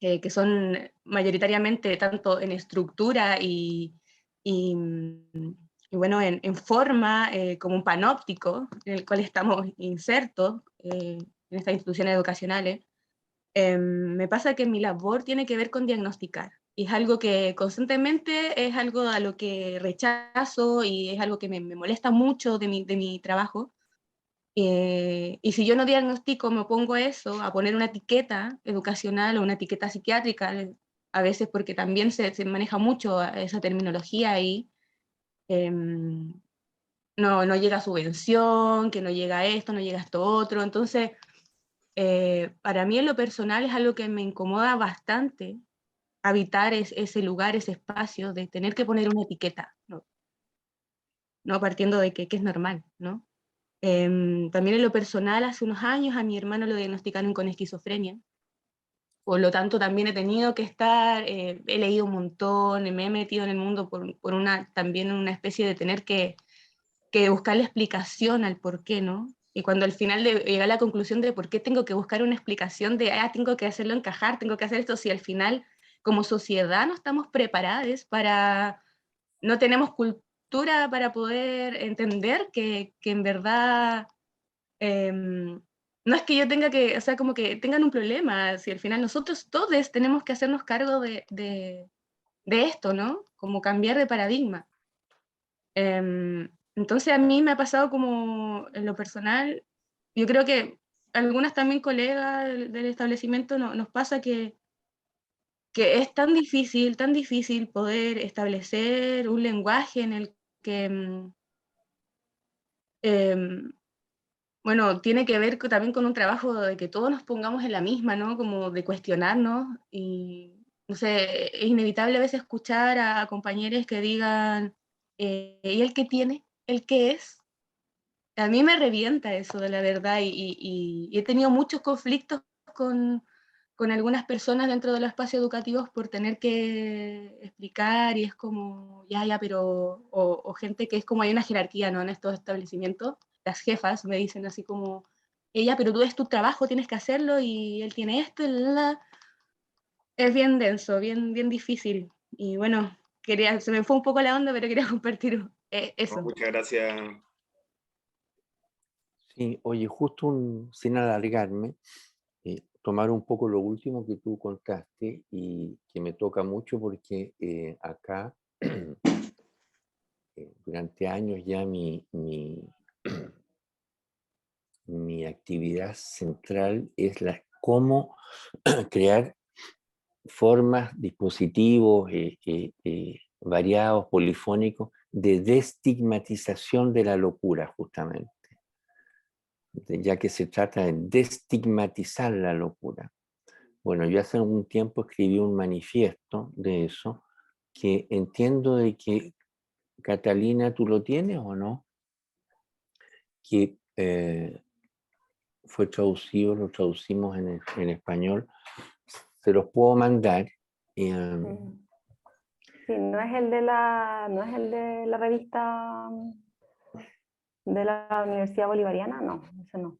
que son mayoritariamente tanto en estructura y, y bueno, en forma, como un panóptico en el cual estamos insertos en estas instituciones educacionales, me pasa que mi labor tiene que ver con diagnosticar. Y es algo que constantemente es algo a lo que rechazo y es algo que me molesta mucho de mi trabajo. Y si yo no diagnostico, me pongo eso, a poner una etiqueta educacional o una etiqueta psiquiátrica, a veces porque también se maneja mucho esa terminología ahí, no llega subvención, que no llega esto, no llega esto otro. Entonces, para mí en lo personal es algo que me incomoda bastante habitar ese lugar, ese espacio, de tener que poner una etiqueta, ¿no? Partiendo de que es normal, ¿no? También en lo personal, hace unos años a mi hermano lo diagnosticaron con esquizofrenia. Por lo tanto, también he tenido que estar, he leído un montón, me he metido en el mundo por también una especie de tener que buscar la explicación al por qué, ¿no? Y cuando al final llegué a la conclusión de por qué tengo que buscar una explicación de, tengo que hacerlo encajar, tengo que hacer esto, si al final como sociedad no estamos preparados para, no tenemos cultura para poder entender que en verdad no es que yo tenga que, o sea, como que tengan un problema, si al final nosotros todos tenemos que hacernos cargo de esto, ¿no? Como cambiar de paradigma. Entonces a mí me ha pasado como en lo personal, yo creo que algunas también colegas del establecimiento nos pasa que es tan difícil poder establecer un lenguaje en el que em, bueno, tiene que ver también con un trabajo de que todos nos pongamos en la misma, ¿no? Como de cuestionarnos y, no sé, es inevitable a veces escuchar a compañeros que digan, ¿y el qué tiene? ¿El qué es? A mí me revienta eso, de la verdad, y he tenido muchos conflictos con algunas personas dentro de los espacios educativos por tener que explicar, y es como, pero, o gente que es como hay una jerarquía, ¿no? En estos establecimientos, las jefas me dicen así como, pero tú es tu trabajo, tienes que hacerlo, y él tiene esto, es bien denso, bien difícil, y bueno, se me fue un poco la onda, pero quería compartir eso. Muchas gracias. Sí, oye, sin alargarme, tomar un poco lo último que tú contaste y que me toca mucho porque acá durante años ya mi actividad central es cómo crear formas, dispositivos variados, polifónicos, de destigmatización de la locura, justamente, ya que se trata de destigmatizar la locura. Bueno, yo hace algún tiempo escribí un manifiesto de eso, que entiendo de que, Catalina, ¿tú lo tienes o no? Que fue traducido, lo traducimos en español, se los puedo mandar. Sí, no es el de la revista de la Universidad Bolivariana, no, ese no.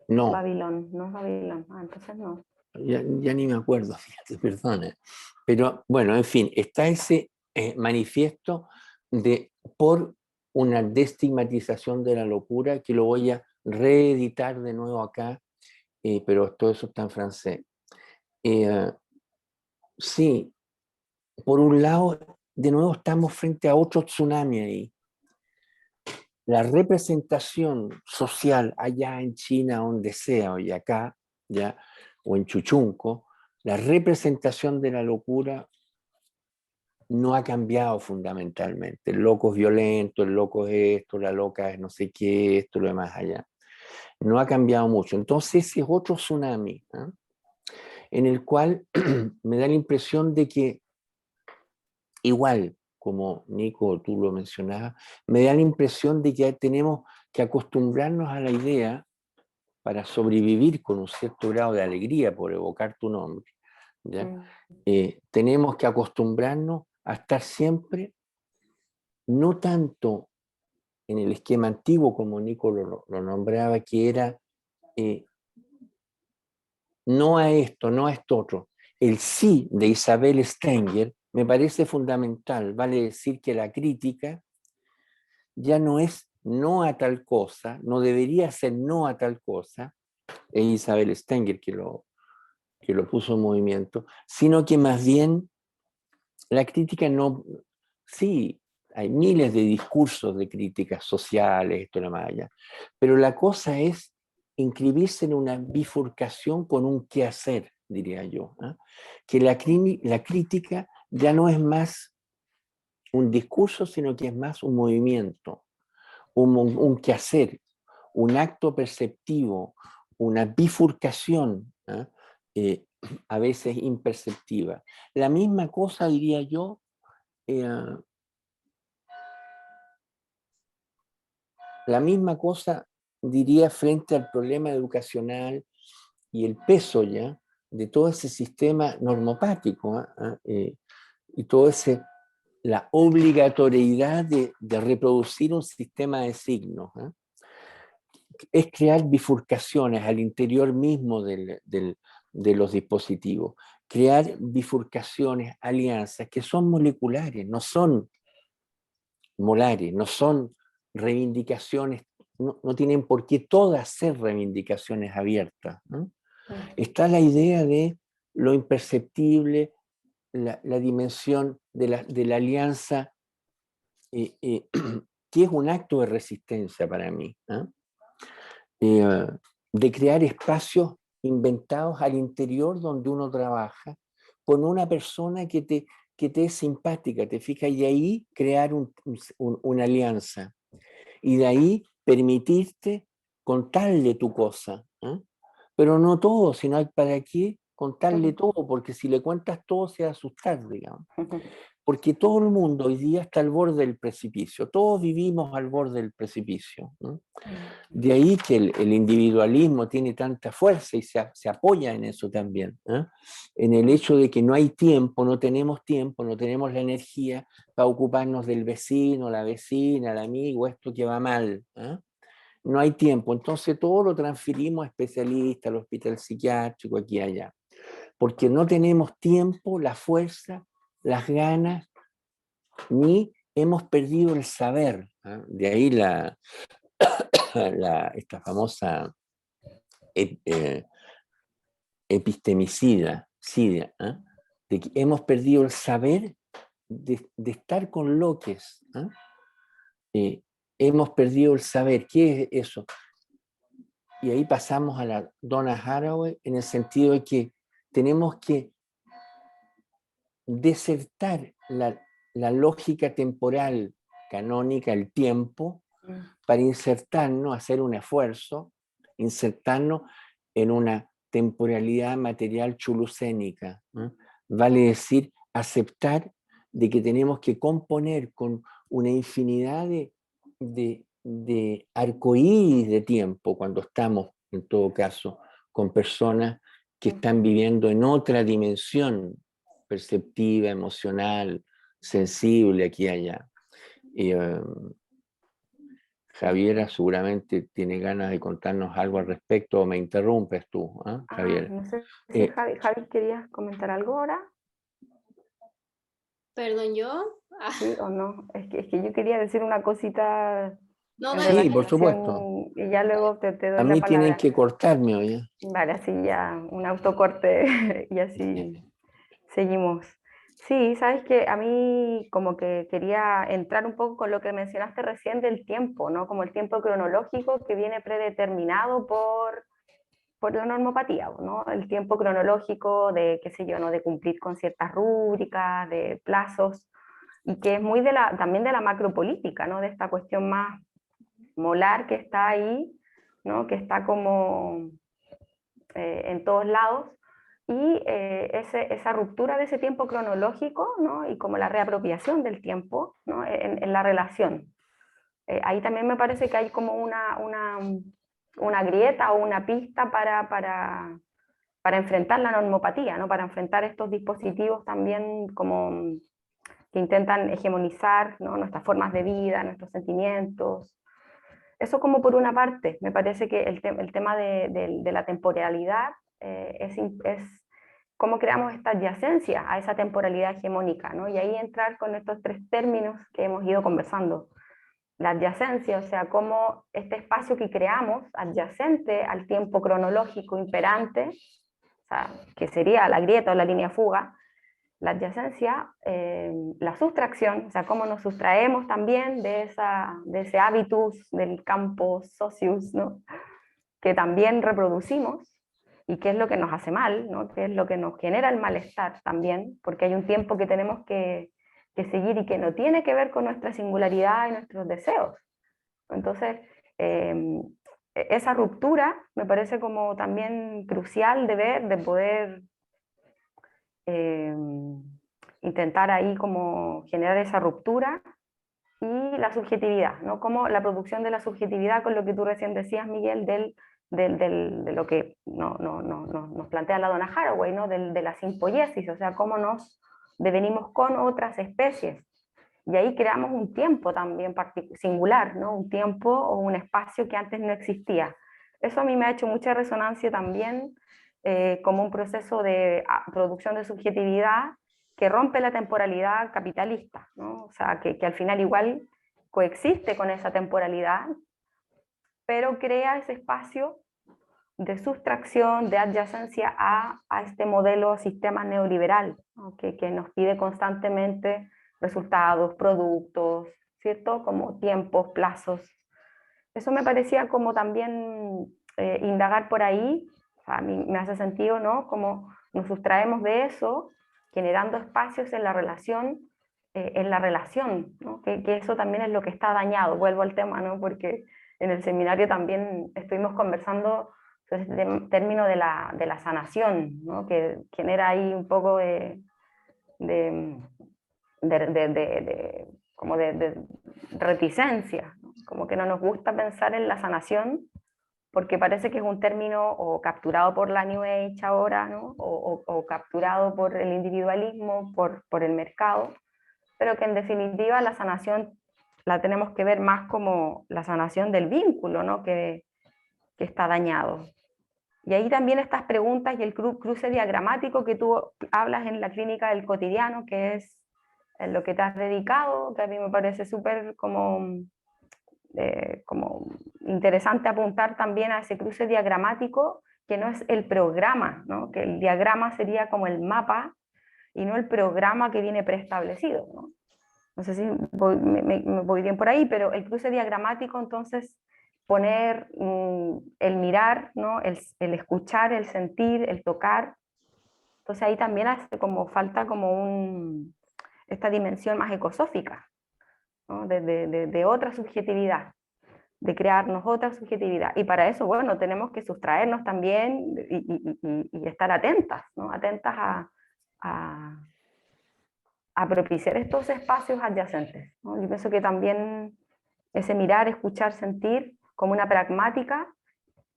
No. Babilón, no es Babilón, entonces no. Ya ni me acuerdo, fíjate, perdona. Pero bueno, en fin, está ese manifiesto por una destigmatización de la locura, que lo voy a reeditar de nuevo acá, pero todo eso está en francés. Sí, por un lado, de nuevo estamos frente a otro tsunami ahí. La representación social allá en China, donde sea, y acá, ya, o en Chuchunco, la representación de la locura no ha cambiado fundamentalmente. El loco es violento, el loco es esto, la loca es no sé qué, esto, lo demás allá. No ha cambiado mucho. Entonces ese es otro tsunami, ¿eh? En el cual me da la impresión de que, igual, como Nico, tú lo mencionabas, me da la impresión de que tenemos que acostumbrarnos a la idea, para sobrevivir con un cierto grado de alegría, por evocar tu nombre, ¿ya? Tenemos que acostumbrarnos a estar siempre, no tanto en el esquema antiguo, como Nico lo nombraba, que era no a esto, no a esto otro. El sí de Isabel Stenger me parece fundamental, vale decir que la crítica ya no es no a tal cosa, no debería ser no a tal cosa, es Isabel Stenger que lo puso en movimiento, sino que más bien la crítica no, sí, hay miles de discursos de críticas sociales, esto y lo más allá, pero la cosa es inscribirse en una bifurcación con un quehacer, diría yo, ¿eh? Que la crítica ya no es más un discurso, sino que es más un movimiento, un quehacer, un acto perceptivo, una bifurcación, ¿eh? A veces imperceptiva. La misma cosa, diría yo, la misma cosa diría frente al problema educacional y el peso ya de todo ese sistema normopático, y todo ese, la obligatoriedad de reproducir un sistema de signos, es crear bifurcaciones al interior mismo de los dispositivos, crear bifurcaciones, alianzas que son moleculares, no son molares, no son reivindicaciones, no tienen por qué todas ser reivindicaciones abiertas, ¿no? Está la idea de lo imperceptible, la dimensión de la alianza, que es un acto de resistencia para mí, ¿eh? De crear espacios inventados al interior donde uno trabaja, con una persona que te es simpática, te fijas, y ahí crear una alianza, y de ahí permitirte contarle tu cosa, ¿eh? Pero no todo, sino hay para qué contarle todo, porque si le cuentas todo se va a asustar, digamos. Porque todo el mundo hoy día está al borde del precipicio, todos vivimos al borde del precipicio, ¿no? De ahí que el individualismo tiene tanta fuerza y se apoya en eso también, ¿eh? En el hecho de que no hay tiempo, no tenemos la energía para ocuparnos del vecino, la vecina, el amigo, esto que va mal, ¿eh? No hay tiempo, entonces todo lo transferimos a especialistas, al hospital psiquiátrico, aquí y allá, porque no tenemos tiempo, la fuerza, las ganas, ni hemos perdido el saber, ¿eh? De ahí esta famosa epistemicida, ¿eh? De que hemos perdido el saber de estar con loques, ¿eh? Hemos perdido el saber. ¿Qué es eso? Y ahí pasamos a la Donna Haraway en el sentido de que tenemos que desertar la lógica temporal canónica, el tiempo, para insertarnos, hacer un esfuerzo, insertarnos en una temporalidad material chulucénica, ¿no? Vale decir, aceptar de que tenemos que componer con una infinidad de arcoíris de tiempo cuando estamos, en todo caso, con personas que están viviendo en otra dimensión perceptiva, emocional, sensible, aquí y allá. Javiera seguramente tiene ganas de contarnos algo al respecto, o me interrumpes tú, ¿eh, Javiera? No sé si Javi, ¿querías comentar algo ahora? Perdón, ¿yo? Sí o no, es que yo quería decir una cosita No, en dale. Sí, por relación, supuesto. y ya luego te A doy la mí tienen palabra. que cortarme, oye. Vale, así ya, un autocorte y así seguimos. Sí, sabes que a mí como que quería entrar un poco con lo que mencionaste recién del tiempo, ¿no? Como el tiempo cronológico que viene predeterminado por la normopatía, ¿no? El tiempo cronológico de, qué sé yo, ¿no? De cumplir con ciertas rúbricas, de plazos, y que es muy también de la macropolítica, ¿no? De esta cuestión más molar que está ahí, ¿no? Que está como en todos lados, y esa ruptura de ese tiempo cronológico, ¿no? Y como la reapropiación del tiempo, ¿no? En la relación. Ahí también me parece que hay como una grieta o una pista para enfrentar la normopatía, ¿no? Para enfrentar estos dispositivos también como que intentan hegemonizar, ¿no? Nuestras formas de vida, nuestros sentimientos. Eso como por una parte. Me parece que el tema de la temporalidad es cómo creamos esta adyacencia a esa temporalidad hegemónica, ¿no? Y ahí entrar con estos tres términos que hemos ido conversando. La adyacencia, o sea, cómo este espacio que creamos adyacente al tiempo cronológico imperante, o sea, que sería la grieta o la línea fuga, la adyacencia, la sustracción, o sea, cómo nos sustraemos también de ese habitus del campo socius, ¿no? Que también reproducimos, y qué es lo que nos hace mal, ¿no? Qué es lo que nos genera el malestar también, porque hay un tiempo que tenemos que seguir y que no tiene que ver con nuestra singularidad y nuestros deseos. Entonces, esa ruptura me parece como también crucial de ver, de poder intentar ahí como generar esa ruptura, y la subjetividad, ¿no? Como la producción de la subjetividad con lo que tú recién decías, Miguel, de lo que nos plantea la dona Haraway, ¿no? De la simpoiesis, o sea, cómo nos devenimos con otras especies. Y ahí creamos un tiempo también singular, ¿no? Un tiempo o un espacio que antes no existía. Eso a mí me ha hecho mucha resonancia también como un proceso de producción de subjetividad que rompe la temporalidad capitalista, ¿no? O sea, que al final igual coexiste con esa temporalidad, pero crea ese espacio de sustracción, de adyacencia a este modelo sistema neoliberal, ¿no? que nos pide constantemente resultados, productos, ¿cierto? Como tiempos, plazos. Eso me parecía como también indagar por ahí, o sea, a mí me hace sentido, ¿no? Como nos sustraemos de eso, generando espacios en la relación, ¿no? Que eso también es lo que está dañado. Vuelvo al tema, ¿no? Porque en el seminario también estuvimos conversando sobre este término de la sanación, ¿no? Que genera ahí un poco como de reticencia, ¿no? Como que no nos gusta pensar en la sanación porque parece que es un término o capturado por la New Age ahora, ¿no? O capturado por el individualismo, por el mercado, pero que en definitiva la sanación la tenemos que ver más como la sanación del vínculo, ¿no? que está dañado. Y ahí también estas preguntas y el cruce diagramático que tú hablas en la clínica del cotidiano, que es en lo que te has dedicado, que a mí me parece súper como interesante apuntar también a ese cruce diagramático, que no es el programa, ¿no? Que el diagrama sería como el mapa y no el programa que viene preestablecido, ¿no? No sé si me voy bien por ahí, pero el cruce diagramático, entonces, poner el mirar, ¿no? El escuchar, el sentir, el tocar. Entonces ahí también hace como falta como esta dimensión más ecosófica, ¿no? de otra subjetividad, de crearnos otra subjetividad. Y para eso, bueno, tenemos que sustraernos también y estar atentas, ¿no? Atentas a propiciar estos espacios adyacentes, ¿no? Yo pienso que también ese mirar, escuchar, sentir como una pragmática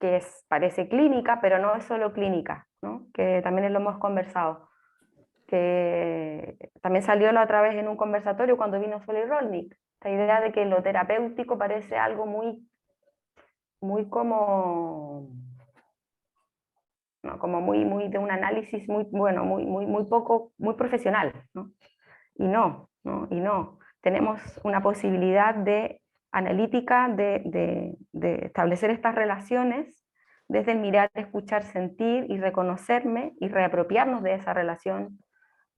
que parece clínica, pero no es solo clínica, ¿no? Que también lo hemos conversado, que también salió la otra vez en un conversatorio cuando vino Solly Rolnick, esta idea de que lo terapéutico parece algo muy como, ¿no? Como muy de un análisis muy, bueno, muy poco, muy profesional, ¿no? Y no, tenemos una posibilidad de analítica de establecer estas relaciones desde el mirar, escuchar, sentir y reconocerme y reapropiarnos de esa relación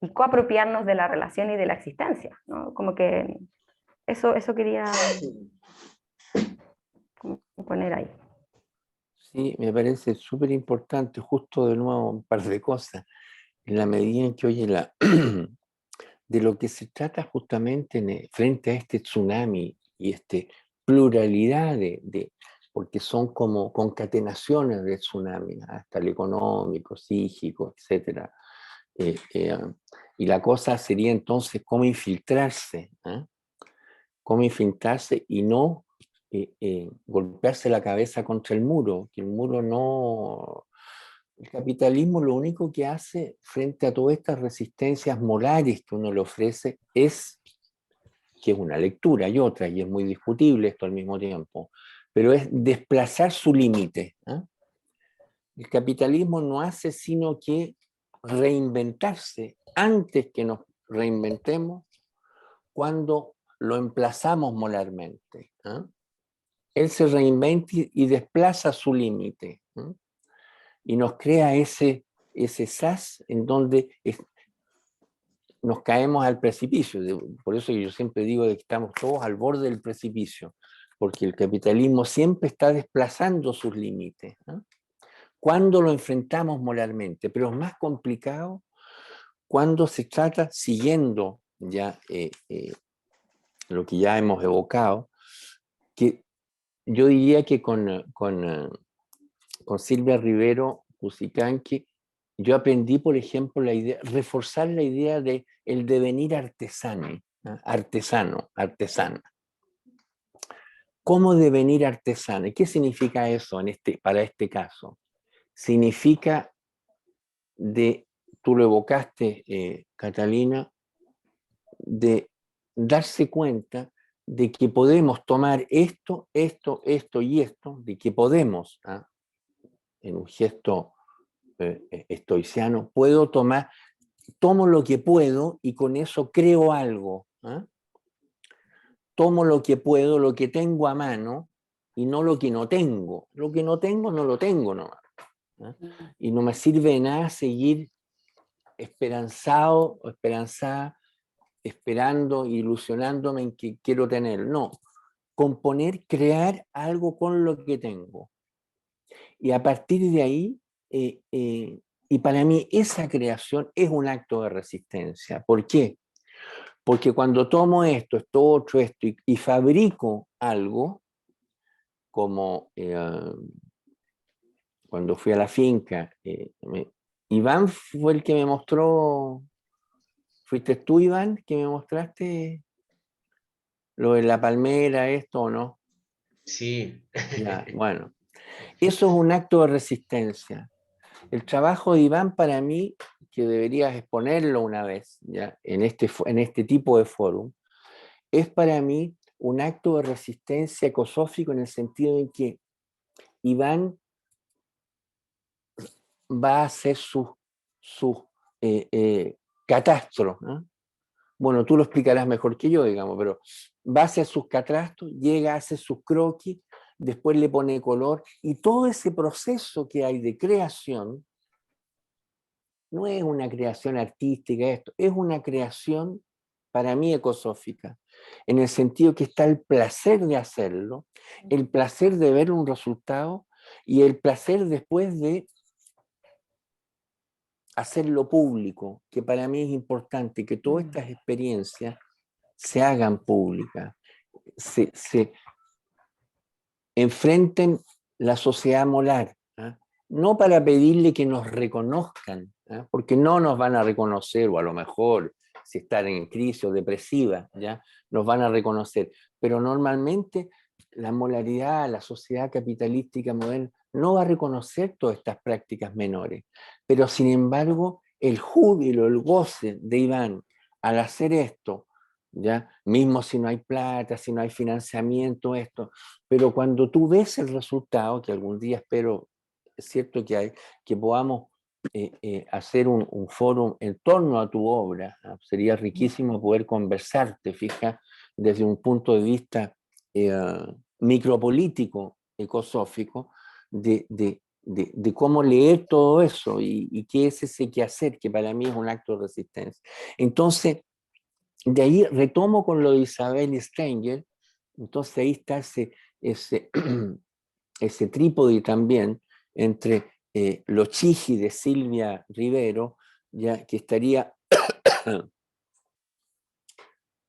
y coapropiarnos de la relación y de la existencia, ¿no? Como que eso quería poner ahí. Sí, me parece súper importante, justo de nuevo un par de cosas, en la medida en que, oye, de lo que se trata justamente frente a este tsunami y esta pluralidad porque son como concatenaciones de tsunami, hasta el económico, psíquico, etc. Y la cosa sería entonces cómo infiltrarse, ¿eh? Cómo infiltrarse y no golpearse la cabeza contra el muro, que el muro no... El capitalismo lo único que hace frente a todas estas resistencias morales que uno le ofrece es, que es una lectura y otra, y es muy discutible esto al mismo tiempo, pero es desplazar su límite, ¿eh? El capitalismo no hace sino que reinventarse antes que nos reinventemos cuando lo emplazamos molarmente, ¿eh? Él se reinventa y desplaza su límite, ¿eh? Y nos crea ese sas en donde nos caemos al precipicio. Por eso yo siempre digo que estamos todos al borde del precipicio, porque el capitalismo siempre está desplazando sus límites, ¿eh? Cuando lo enfrentamos moralmente, pero es más complicado cuando se trata, siguiendo ya lo que ya hemos evocado, que yo diría que con Silvia Rivero Cusicanqui, yo aprendí, por ejemplo, reforzar la idea de el devenir artesano, ¿no? Artesana. ¿Cómo devenir artesano? ¿Y qué significa eso para este caso? Significa tú lo evocaste, Catalina, de darse cuenta de que podemos tomar esto y esto, de que podemos, ¿ah? En un gesto estoiciano, tomo lo que puedo y con eso creo algo, ¿eh? Tomo lo que puedo, lo que tengo a mano y no lo que no tengo. Lo que no tengo, no lo tengo nomás, ¿eh? Y no me sirve de nada seguir esperanzado o esperanzada, esperando, ilusionándome en que quiero tener. No, componer, crear algo con lo que tengo. Y a partir de ahí, y para mí esa creación es un acto de resistencia. ¿Por qué? Porque cuando tomo esto otro, y fabrico algo, como cuando fui a la finca, Iván fue el que me mostró, ¿fuiste tú, Iván, que me mostraste lo de la palmera, esto o no? Sí. Ya, bueno, eso es un acto de resistencia. El trabajo de Iván para mí, que deberías exponerlo una vez ya en este tipo de fórum, es para mí un acto de resistencia ecosófico en el sentido en que Iván va a hacer sus catastros, ¿no? Bueno, tú lo explicarás mejor que yo, digamos, pero va a hacer sus catastros, llega a hacer sus croquis, después le pone color, y todo ese proceso que hay de creación no es una creación artística esto, es una creación para mí ecosófica, en el sentido que está el placer de hacerlo, el placer de ver un resultado y el placer después de hacerlo público, que para mí es importante que todas estas experiencias se hagan públicas, se enfrenten la sociedad molar, ¿eh? No para pedirle que nos reconozcan, ¿eh? Porque no nos van a reconocer, o a lo mejor si están en crisis o depresiva, ¿ya? Nos van a reconocer, pero normalmente la molaridad, la sociedad capitalística moderna no va a reconocer todas estas prácticas menores, pero sin embargo el júbilo, el goce de Iván al hacer esto, ¿ya? Mismo si no hay plata, si no hay financiamiento, esto, pero cuando tú ves el resultado, que algún día espero, es cierto que podamos hacer un foro en torno a tu obra, ¿no? Sería riquísimo poder conversarte, fija, desde un punto de vista micropolítico, ecosófico, de cómo leer todo eso y qué es ese quehacer, que para mí es un acto de resistencia. Entonces, de ahí retomo con lo de Isabel Stenger, entonces ahí está ese trípode también entre Lo Chigi de Silvia Rivero, ya que estaría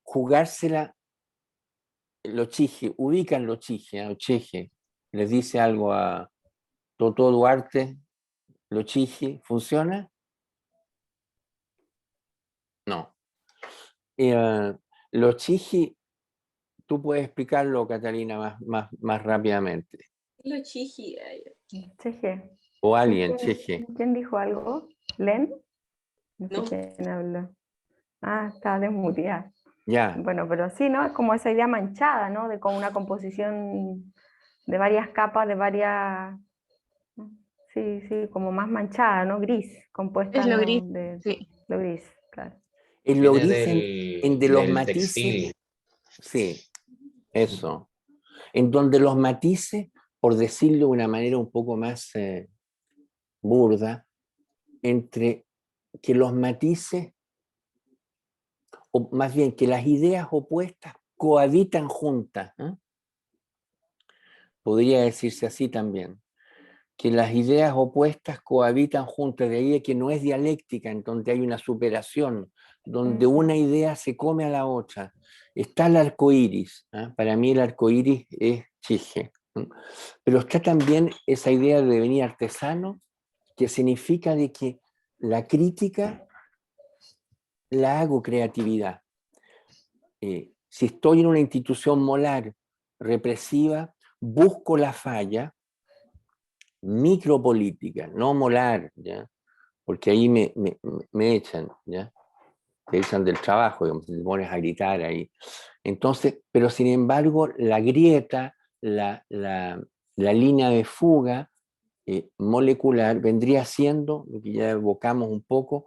jugársela. Lo Chigi, ubican Lo Chigi, Lo Chigi, les dice algo a Totó Duarte, Lo Chigi, ¿funciona? No. Lo Chigi, tú puedes explicarlo, Catalina, más rápidamente. Lo chiji. Cheje. O alguien, Chigi. ¿Quién dijo algo? ¿Len? No No. sé quién habló. Ah, está desmuteada. Ya. Bueno, pero sí, ¿no? Es como esa idea manchada, ¿no? De con una composición de varias capas, de varias... Sí, sí, como más manchada, ¿no? Gris, compuesta, Es lo ¿no? gris, De sí. lo gris, claro. El Viene gris en de los del matices. textil. Sí, eso. En donde los matices, por decirlo de una manera un poco más burda, entre que los matices, o más bien que las ideas opuestas cohabitan juntas. Podría decirse así también, que las ideas opuestas cohabitan juntas, de ahí que no es dialéctica, en donde hay una superación, donde una idea se come a la otra. Está el arco iris, para mí el arco iris es Chige, pero está también esa idea de devenir artesano, que significa de que la crítica la hago creatividad. Si estoy en una institución molar represiva, busco la falla micropolítica, no molar, ¿ya? Porque ahí me echan, ¿ya? Te echan del trabajo, digamos, te pones a gritar ahí. Entonces, pero sin embargo, la grieta, la línea de fuga molecular vendría siendo, lo que ya evocamos un poco,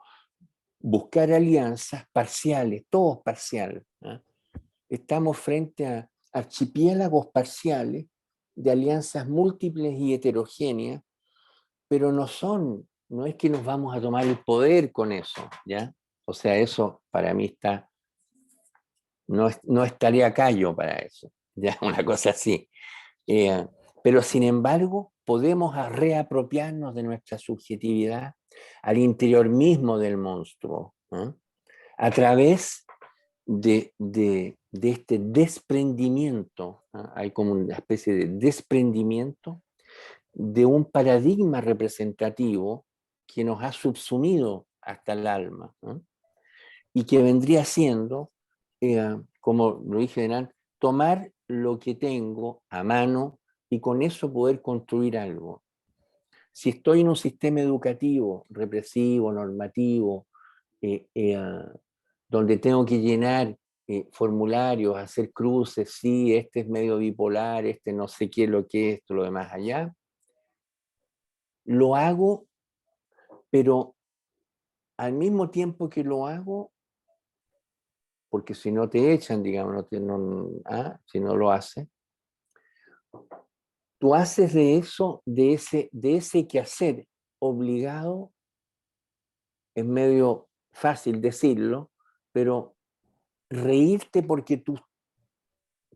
buscar alianzas parciales, todos parciales. Estamos frente a archipiélagos parciales de alianzas múltiples y heterogéneas, pero no es que nos vamos a tomar el poder con eso, ¿ya? O sea, eso para mí está, no estaría callo para eso, ya, una cosa así. Pero sin embargo, podemos reapropiarnos de nuestra subjetividad al interior mismo del monstruo, a través de este desprendimiento. Hay como una especie de desprendimiento de un paradigma representativo que nos ha subsumido hasta el alma, y que vendría siendo, como lo dije delante, tomar lo que tengo a mano y con eso poder construir algo. Si estoy en un sistema educativo, represivo, normativo, donde tengo que llenar formularios, hacer cruces, sí, este es medio bipolar, este no sé qué, lo que es, esto, lo demás allá, lo hago, pero al mismo tiempo que lo hago, porque si no te echan, digamos, si no lo haces, tú haces de eso, de ese quehacer obligado, es medio fácil decirlo, pero reírte porque tú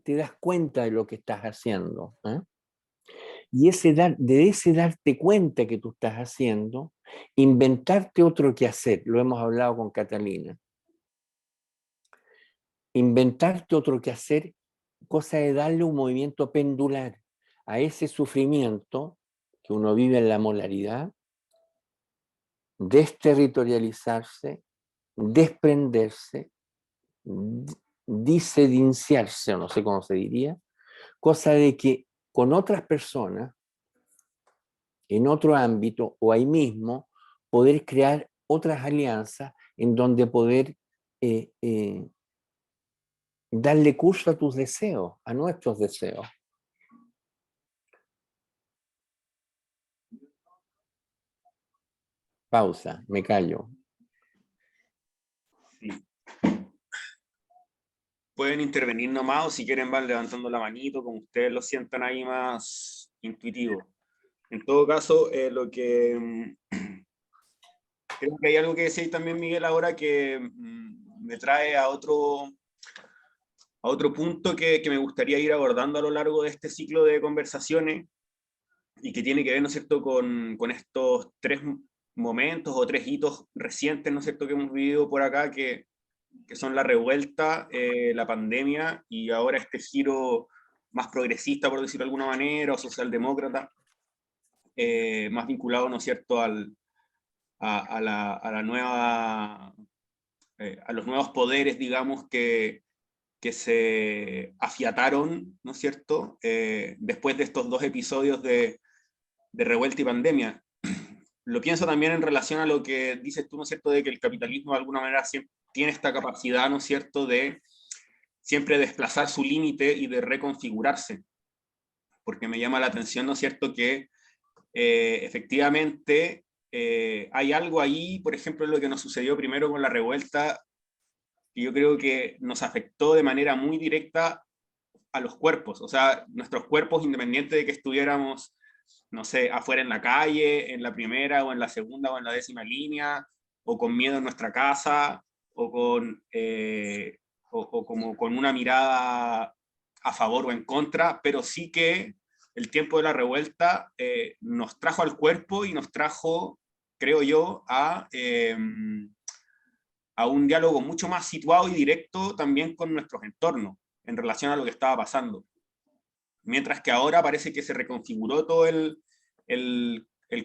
te das cuenta de lo que estás haciendo. Y de ese darte cuenta que tú estás haciendo, inventarte otro quehacer, lo hemos hablado con Catalina. Inventarte otro quehacer, cosa de darle un movimiento pendular a ese sufrimiento que uno vive en la molaridad, desterritorializarse, desprenderse, disedinciarse, o no sé cómo se diría, cosa de que con otras personas, en otro ámbito o ahí mismo, poder crear otras alianzas en donde poder darle curso a tus deseos, a nuestros deseos. Pausa, me callo. Sí. Pueden intervenir nomás, o si quieren van levantando la manito, como ustedes lo sientan ahí más intuitivo. En todo caso, lo que creo que hay algo que decís también, Miguel, ahora que me trae a otro punto que me gustaría ir abordando a lo largo de este ciclo de conversaciones, y que tiene que ver, ¿no es cierto?, con estos 3 momentos o 3 hitos recientes, ¿no es cierto?, que hemos vivido por acá, que son la revuelta, la pandemia, y ahora este giro más progresista, por decirlo de alguna manera, o socialdemócrata, más vinculado, ¿no es cierto?, a la nueva, a los nuevos poderes, digamos, que se afiataron, ¿no es cierto?, después de estos 2 episodios de revuelta y pandemia. Lo pienso también en relación a lo que dices tú, ¿no es cierto?, de que el capitalismo de alguna manera siempre tiene esta capacidad, ¿no es cierto?, de siempre desplazar su límite y de reconfigurarse. Porque me llama la atención, ¿no es cierto?, que efectivamente hay algo ahí, por ejemplo, lo que nos sucedió primero con la revuelta, que yo creo que nos afectó de manera muy directa a los cuerpos. O sea, nuestros cuerpos, independiente de que estuviéramos, no sé, afuera en la calle, en la primera o en la segunda o en la 10ª línea, o con miedo en nuestra casa, o como con una mirada a favor o en contra, pero sí que el tiempo de la revuelta nos trajo al cuerpo y nos trajo, creo yo, a un diálogo mucho más situado y directo también con nuestros entornos, en relación a lo que estaba pasando. Mientras que ahora parece que se reconfiguró todo el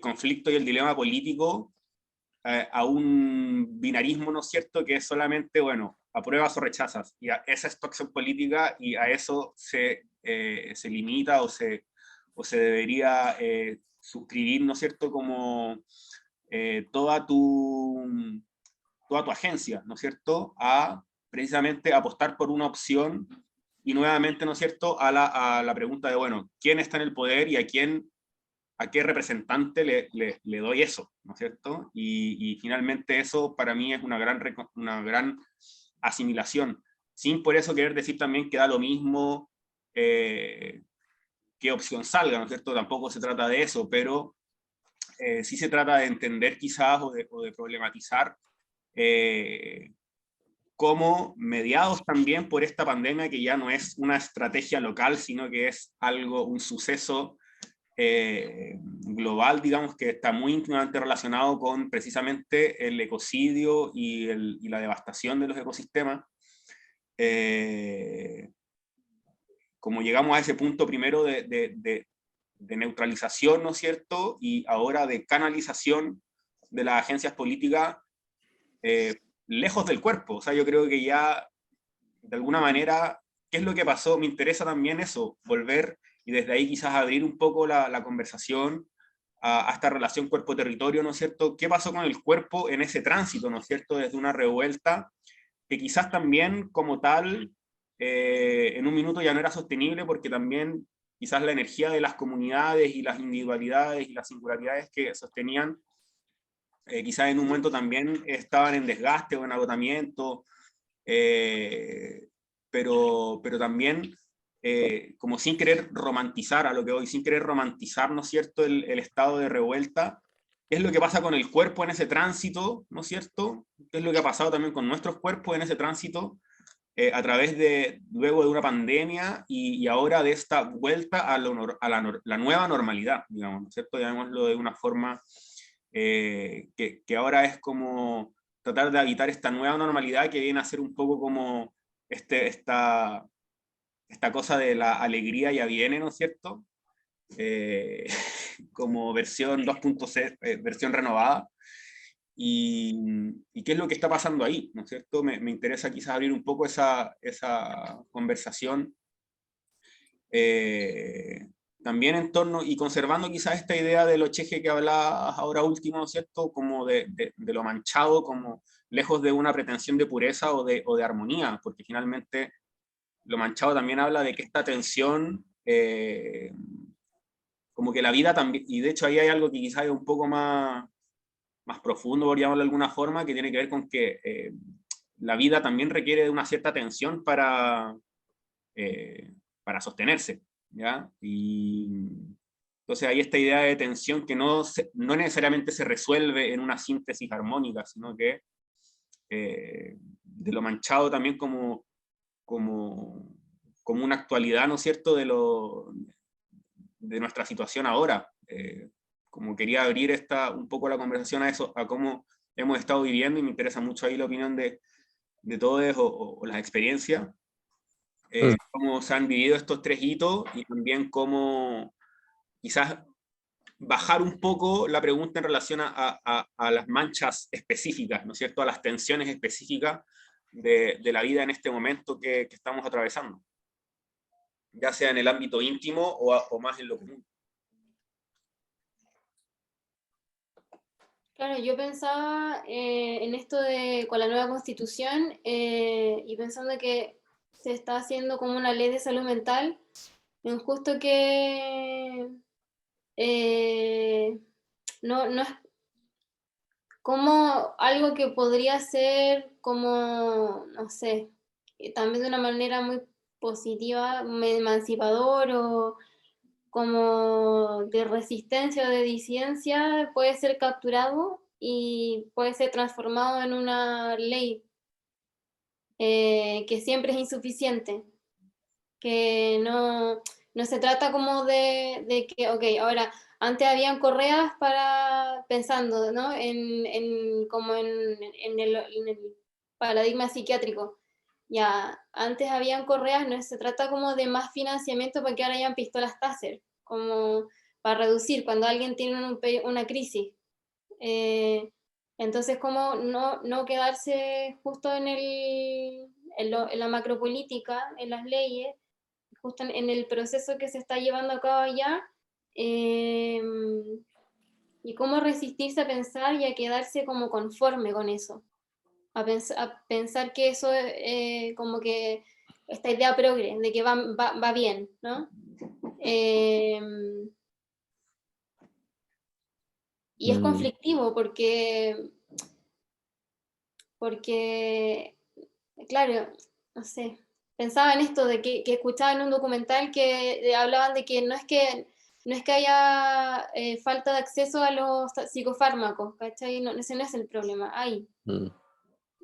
conflicto y el dilema político a un binarismo, ¿no es cierto?, que es solamente, bueno, apruebas o rechazas, y esa es tu acción política, y a eso se limita o se debería suscribir, ¿no es cierto?, como toda tu agencia, ¿no es cierto?, a precisamente apostar por una opción, y nuevamente, ¿no es cierto?, a la pregunta de, bueno, ¿quién está en el poder y a qué representante le doy eso, ¿no es cierto? Y finalmente eso para mí es una gran asimilación, sin por eso querer decir también que da lo mismo qué opción salga, ¿no es cierto? Tampoco se trata de eso, pero sí se trata de entender quizás o de problematizar como mediados también por esta pandemia, que ya no es una estrategia local, sino que es un suceso global, digamos, que está muy íntimamente relacionado con precisamente el ecocidio y la devastación de los ecosistemas. Como llegamos a ese punto primero de neutralización, ¿no es cierto?, y ahora de canalización de las agencias políticas lejos del cuerpo. O sea, yo creo que ya, de alguna manera, ¿qué es lo que pasó? Me interesa también eso, volver y desde ahí quizás abrir un poco la conversación a esta relación cuerpo-territorio, ¿no es cierto? ¿Qué pasó con el cuerpo en ese tránsito, ¿no es cierto?, desde una revuelta que quizás también como tal en un minuto ya no era sostenible, porque también quizás la energía de las comunidades y las individualidades y las singularidades que sostenían quizás en un momento también estaban en desgaste o en agotamiento, pero también como sin querer romantizar a lo que hoy, sin querer romantizar, ¿no es cierto?, el estado de revuelta. ¿Qué es lo que pasa con el cuerpo en ese tránsito, ¿no es cierto? ¿Qué es lo que ha pasado también con nuestros cuerpos en ese tránsito a través luego de una pandemia y ahora de esta vuelta a la nueva normalidad, digamos, ¿no es cierto? Llamémoslo de una forma que ahora es como tratar de habitar esta nueva normalidad que viene a ser un poco como esta cosa de la alegría ya viene, ¿no es cierto? Como versión 2.0, versión renovada. ¿Y qué es lo que está pasando ahí? ¿No es cierto? Me interesa quizás abrir un poco esa conversación. También en torno, y conservando quizás esta idea de lo cheje que hablabas ahora último, ¿no es cierto? Como de lo manchado, como lejos de una pretensión de pureza o de armonía, porque finalmente lo manchado también habla de que esta tensión, como que la vida también, y de hecho ahí hay algo que quizás es un poco más profundo, por llamarlo de alguna forma, que tiene que ver con que la vida también requiere de una cierta tensión para sostenerse, ¿ya? Y entonces hay esta idea de tensión que no necesariamente se resuelve en una síntesis armónica, sino que de lo manchado también como una actualidad, ¿no es cierto?, de nuestra situación ahora, como quería abrir un poco la conversación a eso, a cómo hemos estado viviendo, y me interesa mucho ahí la opinión de todos o las experiencias, cómo se han vivido estos 3 hitos, y también cómo quizás bajar un poco la pregunta en relación a las manchas específicas, ¿no es cierto?, a las tensiones específicas de la vida en este momento que estamos atravesando, ya sea en el ámbito íntimo o más en lo común. Claro, yo pensaba en esto con la nueva constitución y pensando que se está haciendo como una ley de salud mental, en justo que no es como algo que podría ser como, no sé, también de una manera muy positiva, emancipador o como de resistencia o de disidencia, puede ser capturado y puede ser transformado en una ley que siempre es insuficiente, que no se trata como de que, ok, ahora, antes habían correas pensando, ¿no? Como en el paradigma psiquiátrico. Ya, antes habían correas, no se trata como de más financiamiento para que ahora hayan pistolas Taser, como para reducir cuando alguien tiene una crisis. Entonces, como no quedarse justo en la macropolítica, en las leyes, justo en el proceso que se está llevando a cabo allá, y cómo resistirse a pensar y a quedarse como conforme con eso, a pensar que eso como que esta idea progre, de que va bien, ¿no? Y es conflictivo porque, claro, no sé, pensaba en esto de que escuchaba en un documental que hablaban de que no es que haya falta de acceso a los psicofármacos, ¿cachai? No, ese no es el problema,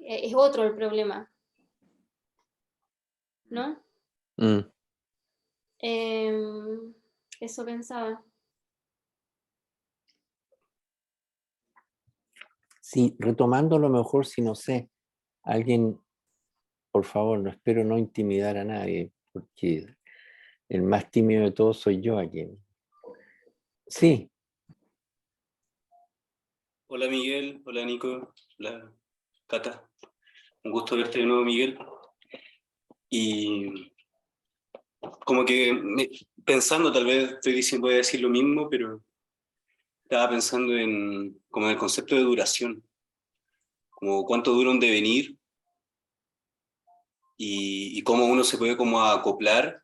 es otro el problema, ¿no? Eso pensaba. Sí, retomando a lo mejor, si no sé, alguien, por favor, no espero no intimidar a nadie, porque el más tímido de todos soy yo aquí. Sí. Hola Miguel, hola Nico, hola Cata. Un gusto verte de nuevo, Miguel. Y como que pensando, tal vez voy a decir lo mismo, pero estaba pensando como en el concepto de duración, como cuánto dura un devenir y cómo uno se puede como acoplar,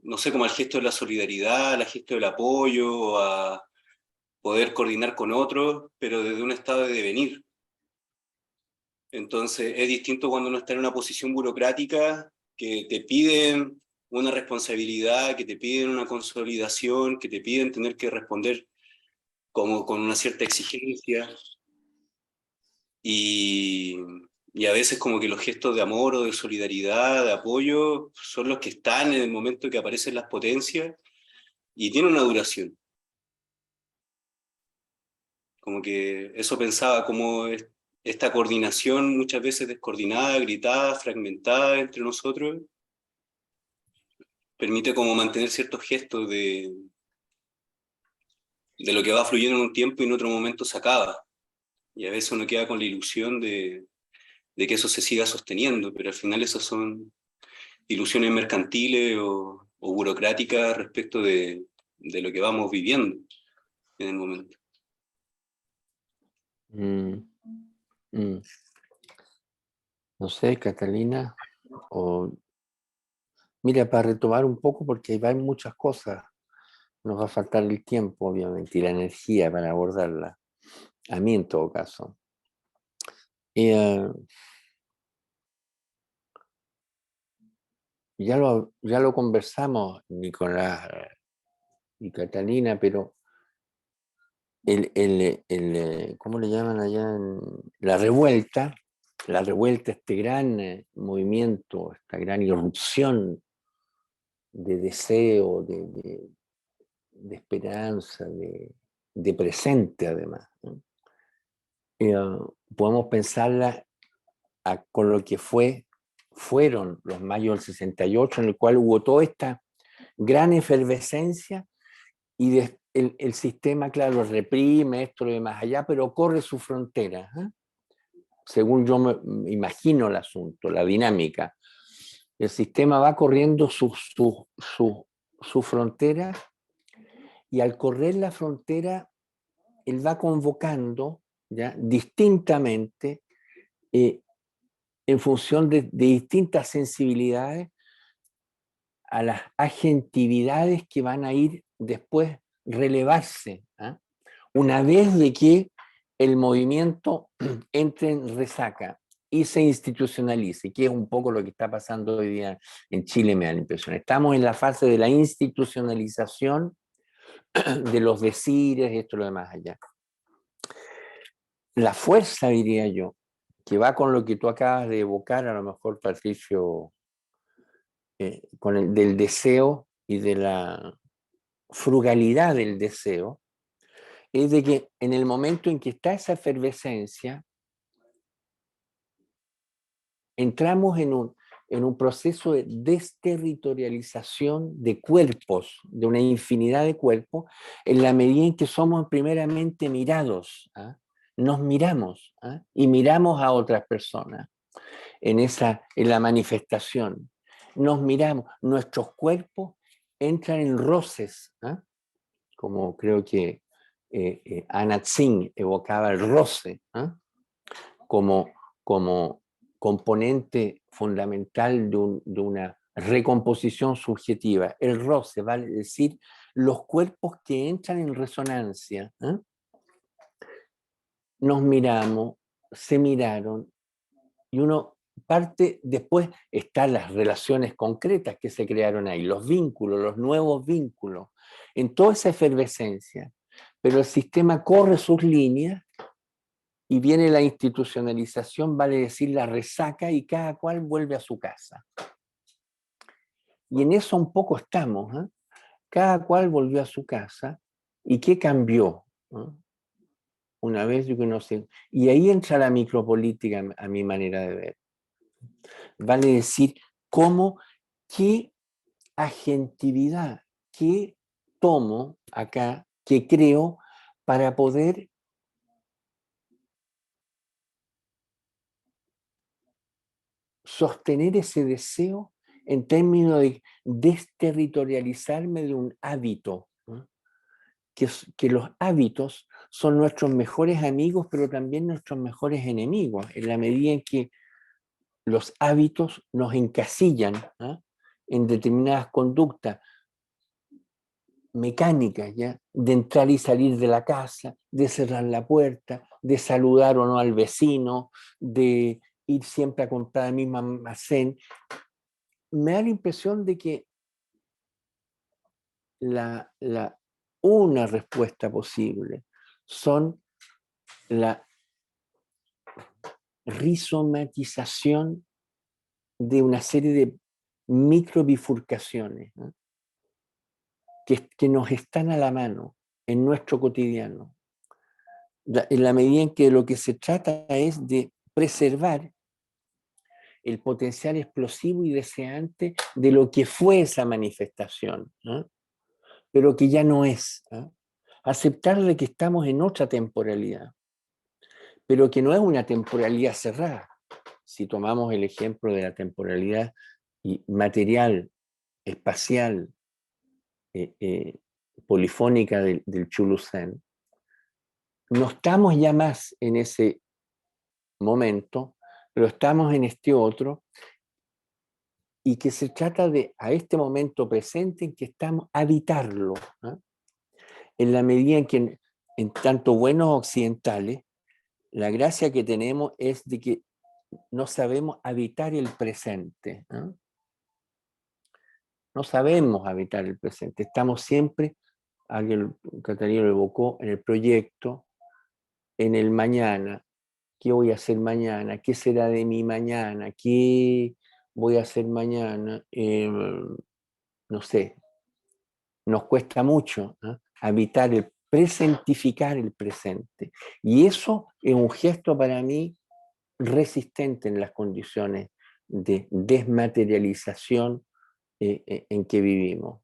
no sé, como al gesto de la solidaridad, al gesto del apoyo, a poder coordinar con otros, pero desde un estado de devenir. Entonces es distinto cuando uno está en una posición burocrática que te piden una responsabilidad, que te piden una consolidación, que te piden tener que responder como con una cierta exigencia, y a veces como que los gestos de amor o de solidaridad, de apoyo, son los que están en el momento que aparecen las potencias y tienen una duración. Como que eso pensaba, como esta coordinación muchas veces descoordinada, gritada, fragmentada entre nosotros, permite como mantener ciertos gestos de lo que va fluyendo en un tiempo y en otro momento se acaba. Y a veces uno queda con la ilusión de que eso se siga sosteniendo, pero al final esas son ilusiones mercantiles o burocráticas respecto de lo que vamos viviendo en el momento. No sé, Catalina, mira, para retomar un poco, porque hay muchas cosas, nos va a faltar el tiempo, obviamente, y la energía para abordarla, a mí en todo caso. Ya lo conversamos, Nicolás y Catalina, pero ¿cómo le llaman allá? La revuelta, este gran movimiento, esta gran irrupción de deseo, esperanza, de presente además, ¿no? Podemos pensarla con lo que fueron los mayos del 68, en el cual hubo toda esta gran efervescencia y el sistema, claro, reprime esto, lo demás allá, pero corre su frontera, ¿eh? Según yo me imagino el asunto, la dinámica. El sistema va corriendo su frontera, y al correr la frontera, él va convocando, ¿ya?, distintamente, en función de distintas sensibilidades, a las agentividades que van a ir después relevarse, ¿eh? Una vez de que el movimiento entre en resaca y se institucionalice, que es un poco lo que está pasando hoy día en Chile, me da la impresión. Estamos en la fase de la institucionalización de los decires, esto y lo demás allá. La fuerza, diría yo, que va con lo que tú acabas de evocar, a lo mejor, Patricio, del deseo y de la frugalidad del deseo, es de que en el momento en que está esa efervescencia, entramos en un proceso de desterritorialización de cuerpos, de una infinidad de cuerpos, en la medida en que somos primeramente mirados, ¿eh? Nos miramos, ¿eh? Y miramos a otras personas en la manifestación. Nos miramos, nuestros cuerpos entran en roces, ¿eh? Como creo que Anna Tsing evocaba el roce, ¿eh? como componente fundamental de una recomposición subjetiva. El roce, vale decir, los cuerpos que entran en resonancia, ¿eh? Nos miramos, se miraron, y uno parte, después están las relaciones concretas que se crearon ahí, los vínculos, los nuevos vínculos, en toda esa efervescencia, pero el sistema corre sus líneas y viene la institucionalización, vale decir, la resaca, y cada cual vuelve a su casa. Y en eso un poco estamos, ¿eh? Cada cual volvió a su casa, ¿y qué cambió? ¿Eh? Una vez que no sé. Y ahí entra la micropolítica, a mi manera de ver. Vale decir, qué agentividad, qué tomo acá, qué creo, para poder sostener ese deseo en términos de desterritorializarme de un hábito, ¿no? Que los hábitos son nuestros mejores amigos, pero también nuestros mejores enemigos, en la medida en que los hábitos nos encasillan, ¿no?, en determinadas conductas mecánicas, ¿ya?, de entrar y salir de la casa, de cerrar la puerta, de saludar o no al vecino, de ir siempre a comprar al mismo almacén. Me da la impresión de que una respuesta posible son la rizomatización de una serie de microbifurcaciones, ¿no?, que nos están a la mano en nuestro cotidiano, en la medida en que lo que se trata es de preservar el potencial explosivo y deseante de lo que fue esa manifestación, ¿no?, pero que ya no es, ¿no? Aceptar de que estamos en otra temporalidad, pero que no es una temporalidad cerrada. Si tomamos el ejemplo de la temporalidad material, espacial, polifónica del Chulu Zen, no estamos ya más en ese momento, pero estamos en este otro, y que se trata de, a este momento presente en que estamos, habitarlo, ¿no?, en la medida en que, en tanto buenos occidentales, la gracia que tenemos es de que no sabemos habitar el presente, ¿no? No sabemos habitar el presente, estamos siempre, Catalina lo evocó, en el proyecto, en el mañana. ¿Qué voy a hacer mañana? ¿Qué será de mi mañana? ¿Qué voy a hacer mañana? No sé, nos cuesta mucho habitar presentificar el presente. Y eso es un gesto para mí resistente en las condiciones de desmaterialización en que vivimos.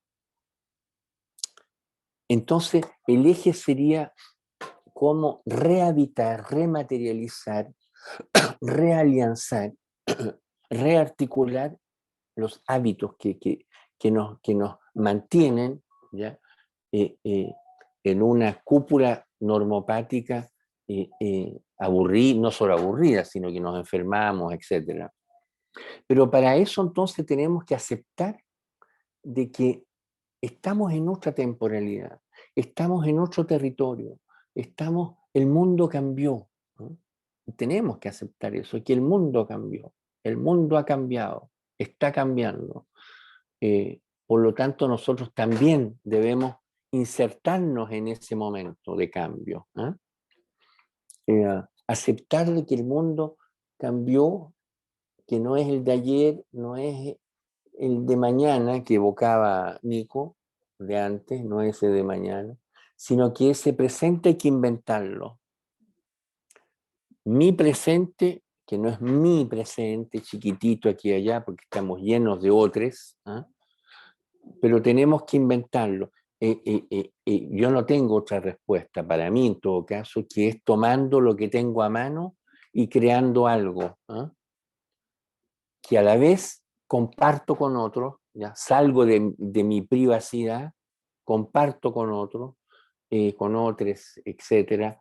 Entonces, el eje sería cómo rehabitar, rematerializar, realianzar, rearticular los hábitos que nos mantienen, ¿ya? En una cúpula normopática aburrida, no solo aburrida, sino que nos enfermamos, etc. Pero para eso entonces tenemos que aceptar de que estamos en otra temporalidad, estamos en otro territorio, el mundo cambió, ¿no? Y tenemos que aceptar eso, que el mundo cambió, el mundo ha cambiado, está cambiando. Por lo tanto, nosotros también debemos insertarnos en ese momento de cambio. Aceptar de que el mundo cambió, que no es el de ayer, no es el de mañana que evocaba Nico, de antes, no ese de mañana, sino que ese presente hay que inventarlo. Mi presente, que no es mi presente, chiquitito aquí y allá, porque estamos llenos de otros, pero tenemos que inventarlo. Yo no tengo otra respuesta para mí, en todo caso, que es tomando lo que tengo a mano y creando algo, que a la vez comparto con otros, ¿ya? Salgo de mi privacidad, comparto con otros, con otros, etc.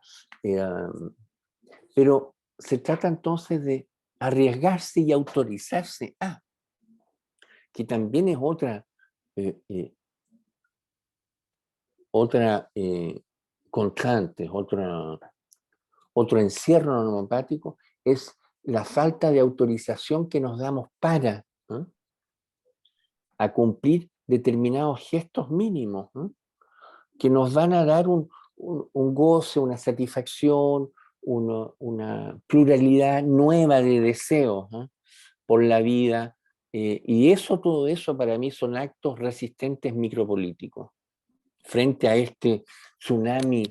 Pero se trata entonces de arriesgarse y autorizarse a, que también es otra constante, otro encierro normopático, es la falta de autorización que nos damos para a cumplir determinados gestos mínimos, que nos van a dar un goce, una satisfacción, una pluralidad nueva de deseos por la vida, y todo eso para mí son actos resistentes micropolíticos frente a este tsunami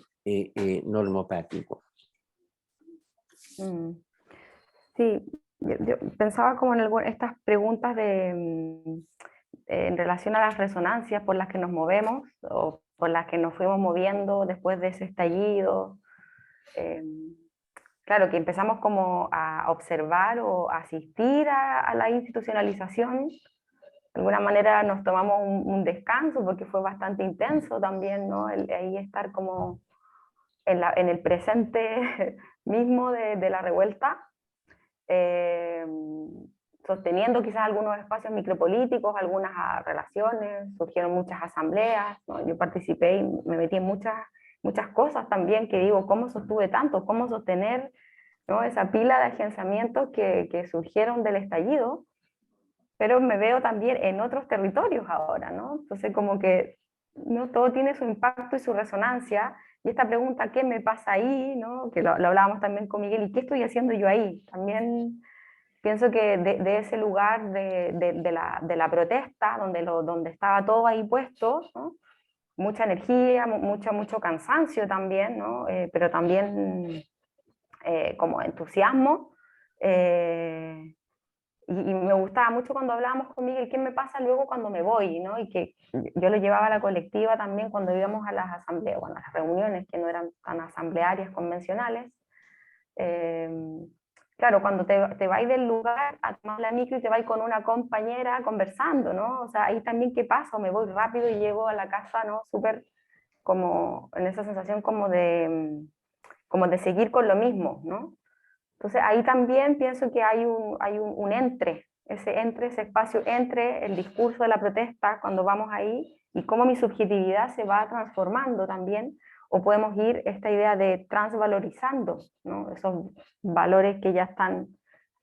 normopático. Sí, yo pensaba como en estas preguntas en relación a las resonancias por las que nos movemos o por las que nos fuimos moviendo después de ese estallido. Claro, que empezamos como a observar o asistir a la institucionalización. De alguna manera nos tomamos un descanso porque fue bastante intenso también, ¿no? Ahí estar como en el presente mismo de la revuelta, sosteniendo quizás algunos espacios micropolíticos, algunas relaciones, surgieron muchas asambleas, ¿no? Yo participé y me metí en muchas cosas también que digo, ¿cómo sostuve tanto? ¿Cómo sostener, ¿no? Esa pila de agenciamientos que surgieron del estallido? Pero me veo también en otros territorios ahora, ¿no? Entonces como que no todo tiene su impacto y su resonancia, y esta pregunta, ¿qué me pasa ahí?, ¿no? Que lo hablábamos también con Miguel, ¿y qué estoy haciendo yo ahí? También pienso que de ese lugar de la protesta, donde estaba todo ahí puesto, ¿no? Mucha energía, mucho cansancio también, ¿no? Pero también como entusiasmo, y me gustaba mucho cuando hablábamos con Miguel, ¿qué me pasa luego cuando me voy?, ¿no? Y que yo lo llevaba a la colectiva también cuando íbamos a las asambleas, bueno, a las reuniones que no eran tan asamblearias convencionales. Claro, cuando te vais del lugar a tomar la micro y te vais con una compañera conversando, ¿no? O sea, ahí también, ¿qué pasa? O me voy rápido y llego a la casa, ¿no? Súper como en esa sensación como de seguir con lo mismo, ¿no? Entonces ahí también pienso que hay un ese espacio entre el discurso de la protesta cuando vamos ahí y cómo mi subjetividad se va transformando también, o podemos ir esta idea de transvalorizando, ¿no? Esos valores que ya están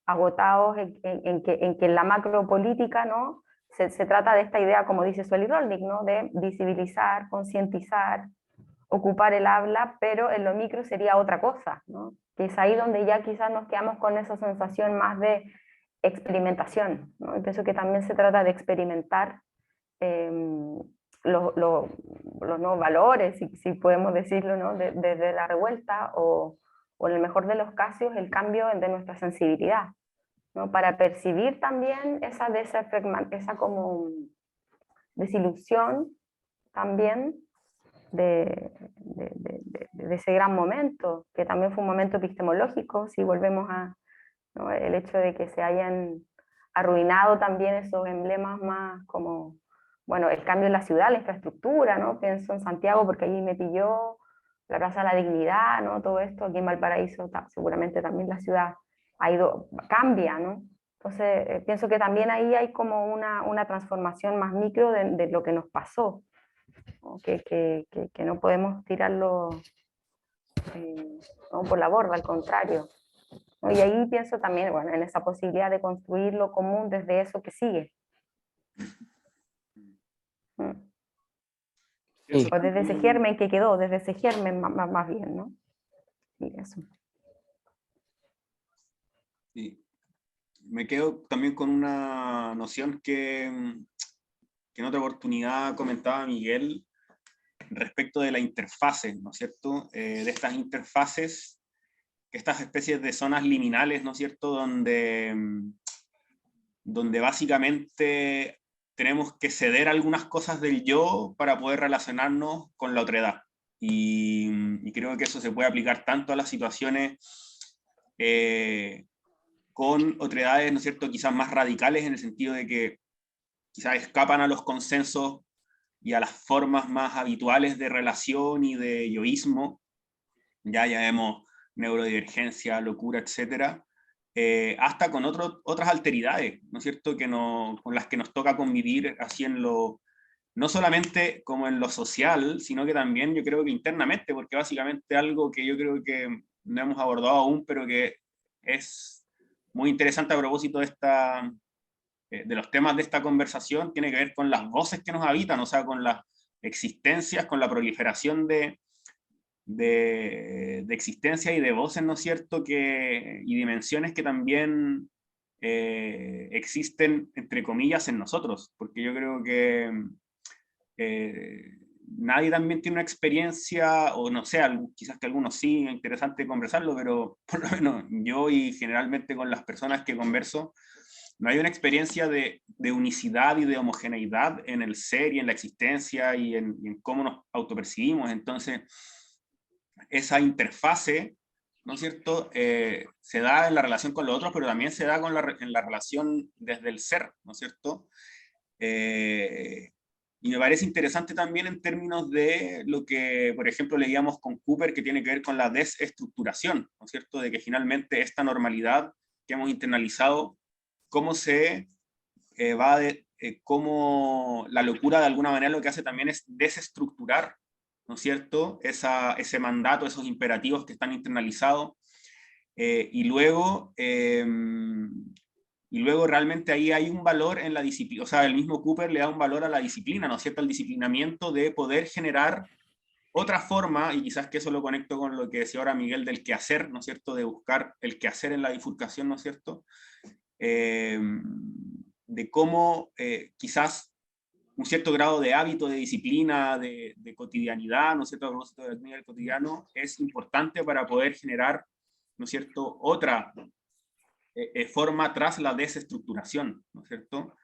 agotados en que en la macropolítica, ¿no? Se trata de esta idea, como dice Sueli Rolnik, ¿no? De visibilizar, concientizar, ocupar el habla, pero en lo micro sería otra cosa, ¿no? Que es ahí donde ya quizás nos quedamos con esa sensación más de experimentación, ¿no? Y pienso que también se trata de experimentar los nuevos valores, si podemos decirlo, ¿no? Desde la revuelta, o en el mejor de los casos el cambio de nuestra sensibilidad, ¿no? Para percibir también esa como desilusión también de ese gran momento, que también fue un momento epistemológico, si volvemos a, ¿no? El hecho de que se hayan arruinado también esos emblemas más como, bueno, el cambio en la ciudad, la infraestructura, ¿no? Pienso en Santiago porque allí me pilló la Plaza de la Dignidad, ¿no? Todo esto, aquí en Valparaíso seguramente también la ciudad cambia, ¿no? Entonces pienso que también ahí hay como una transformación más micro de lo que nos pasó, ¿no? Que no podemos tirarlo ¿no? por la borda, al contrario, ¿no? Y ahí pienso también, bueno, en esa posibilidad de construir lo común desde eso que sigue. Sí. O desde ese germen que quedó, desde ese germen más bien, ¿no? Sí, eso. Sí. Me quedo también con una noción que en otra oportunidad comentaba Miguel respecto de la interfase, ¿no es cierto? De estas interfaces, estas especies de zonas liminales, ¿no es cierto? Donde básicamente tenemos que ceder algunas cosas del yo para poder relacionarnos con la otredad. Y creo que eso se puede aplicar tanto a las situaciones con otredades, ¿no es cierto?, quizás más radicales, en el sentido de que quizás escapan a los consensos y a las formas más habituales de relación y de yoísmo, ya vemos neurodivergencia, locura, etcétera, hasta con otras alteridades, ¿no es cierto?, con las que nos toca convivir así no solamente como en lo social, sino que también yo creo que internamente, porque básicamente algo que yo creo que no hemos abordado aún, pero que es muy interesante a propósito de los temas de esta conversación, tiene que ver con las voces que nos habitan, o sea, con las existencias, con la proliferación de existencia y de voces, ¿no es cierto?, y dimensiones que también existen, entre comillas, en nosotros, porque yo creo que nadie también tiene una experiencia, o no sé, quizás que algunos sí, es interesante conversarlo, pero por lo menos yo y generalmente con las personas que converso, no hay una experiencia de unicidad y de homogeneidad en el ser y en la existencia y en cómo nos autopercibimos. Entonces, esa interfase, ¿no es cierto?, se da en la relación con los otros, pero también se da en la relación desde el ser, ¿no es cierto? Y me parece interesante también en términos de lo que, por ejemplo, leíamos con Cooper, que tiene que ver con la desestructuración, ¿no es cierto?, de que finalmente esta normalidad que hemos internalizado, cómo cómo la locura de alguna manera lo que hace también es desestructurar, ¿no es cierto?, ese mandato, esos imperativos que están internalizados, y luego realmente ahí hay un valor en la disciplina, o sea, el mismo Cooper le da un valor a la disciplina, ¿no es cierto?, al disciplinamiento de poder generar otra forma, y quizás que eso lo conecto con lo que decía ahora Miguel del quehacer, ¿no es cierto?, de buscar el quehacer en la bifurcación, ¿no es cierto?, de cómo quizás un cierto grado de hábito, de disciplina, de cotidianidad, ¿no es cierto?, a propósito del nivel cotidiano, es importante para poder generar, ¿no es cierto?, otra forma tras la desestructuración, ¿no es cierto?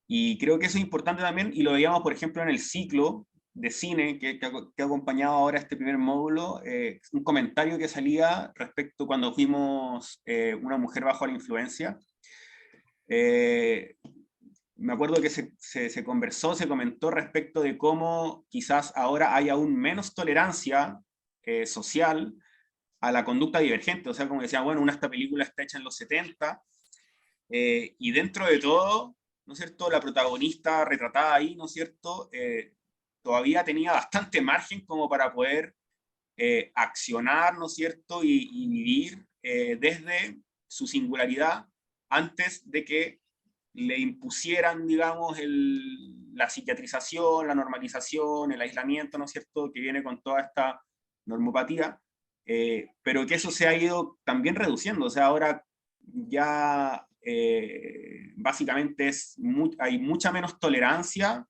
Y creo que eso es importante también, y lo veíamos, por ejemplo, en el ciclo de cine que ha acompañado ahora este primer módulo, un comentario que salía respecto cuando fuimos Una mujer bajo la influencia. Me acuerdo que se conversó, se comentó respecto de cómo quizás ahora hay aún menos tolerancia social a la conducta divergente, o sea, como decía, bueno, esta película está hecha en los 70, y dentro de todo, ¿no es cierto?, la protagonista retratada ahí, ¿no es cierto?, todavía tenía bastante margen como para poder accionar, ¿no es cierto?, y vivir desde su singularidad antes de que le impusieran, digamos, la psiquiatrización, la normalización, el aislamiento, ¿no es cierto?, que viene con toda esta normopatía, pero que eso se ha ido también reduciendo, o sea, ahora ya básicamente hay mucha menos tolerancia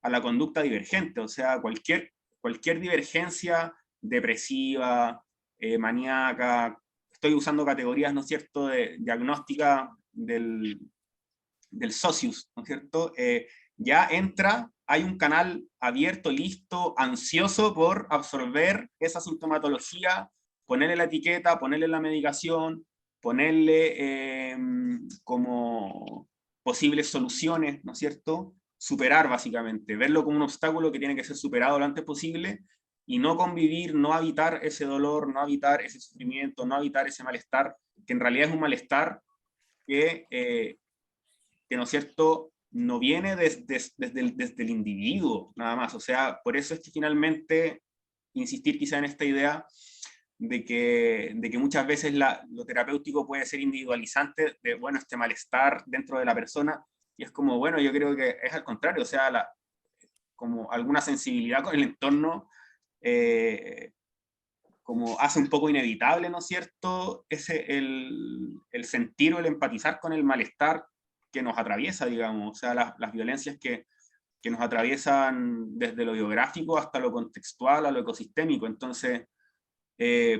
a la conducta divergente, o sea, cualquier divergencia depresiva, maníaca, estoy usando categorías, ¿no es cierto?, de diagnóstica del socius, ¿no es cierto?, ya entra, hay un canal abierto, listo, ansioso por absorber esa sintomatología, ponerle la etiqueta, ponerle la medicación, ponerle como posibles soluciones, ¿no es cierto?, superar básicamente, verlo como un obstáculo que tiene que ser superado lo antes posible, y no convivir, no habitar ese dolor, no habitar ese sufrimiento, no habitar ese malestar, que en realidad es un malestar que ¿no es cierto?, no viene desde el individuo, nada más. O sea, por eso es que finalmente, insistir quizá en esta idea de que muchas veces lo terapéutico puede ser individualizante de, bueno, este malestar dentro de la persona, y es como, bueno, yo creo que es al contrario, o sea, como alguna sensibilidad con el entorno, como hace un poco inevitable, ¿no es cierto?, el sentir o el empatizar con el malestar que nos atraviesa, digamos, o sea, las violencias que nos atraviesan desde lo biográfico hasta lo contextual, a lo ecosistémico. Entonces,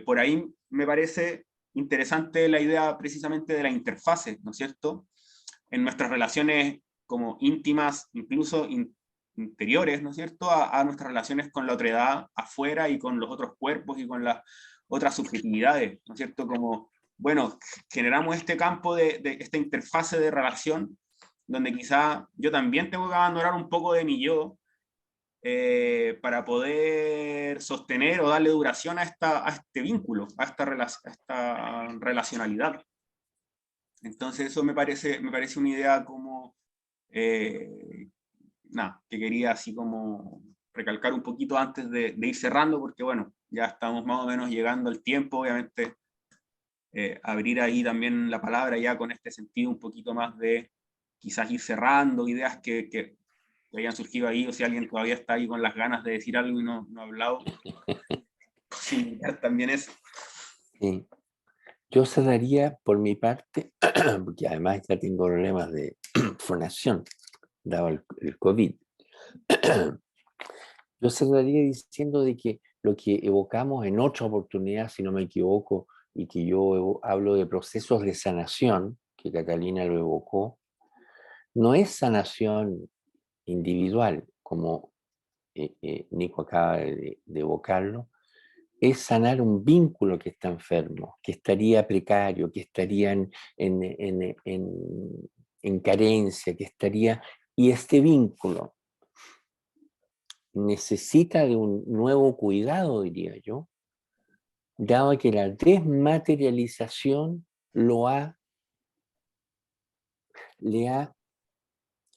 por ahí me parece interesante la idea precisamente de la interfase, ¿no es cierto?, en nuestras relaciones como íntimas, incluso interiores, ¿no es cierto?, a nuestras relaciones con la otredad afuera y con los otros cuerpos y con las otras subjetividades, ¿no es cierto?, como, bueno, generamos este campo de esta interfase de relación, donde quizá yo también tengo que abandonar un poco de mi yo, para poder sostener o darle duración a este vínculo, a esta relacionalidad. Entonces eso me parece una idea como, que quería así como recalcar un poquito antes de ir cerrando, porque bueno, ya estamos más o menos llegando al tiempo, obviamente abrir ahí también la palabra ya con este sentido un poquito más de quizás ir cerrando ideas que hayan surgido ahí, o si alguien todavía está ahí con las ganas de decir algo y no ha hablado, sí, también es. Sí. Yo cerraría por mi parte, porque además ya tengo problemas de fonación, dado el COVID. Yo cerraría diciendo de que lo que evocamos en otra oportunidad, si no me equivoco, y que yo hablo de procesos de sanación, que Catalina lo evocó, no es sanación individual, como Nico acaba de evocarlo, es sanar un vínculo que está enfermo, que estaría precario, que estaría en carencia, que estaría... Y este vínculo necesita de un nuevo cuidado, diría yo, dado que la desmaterialización le ha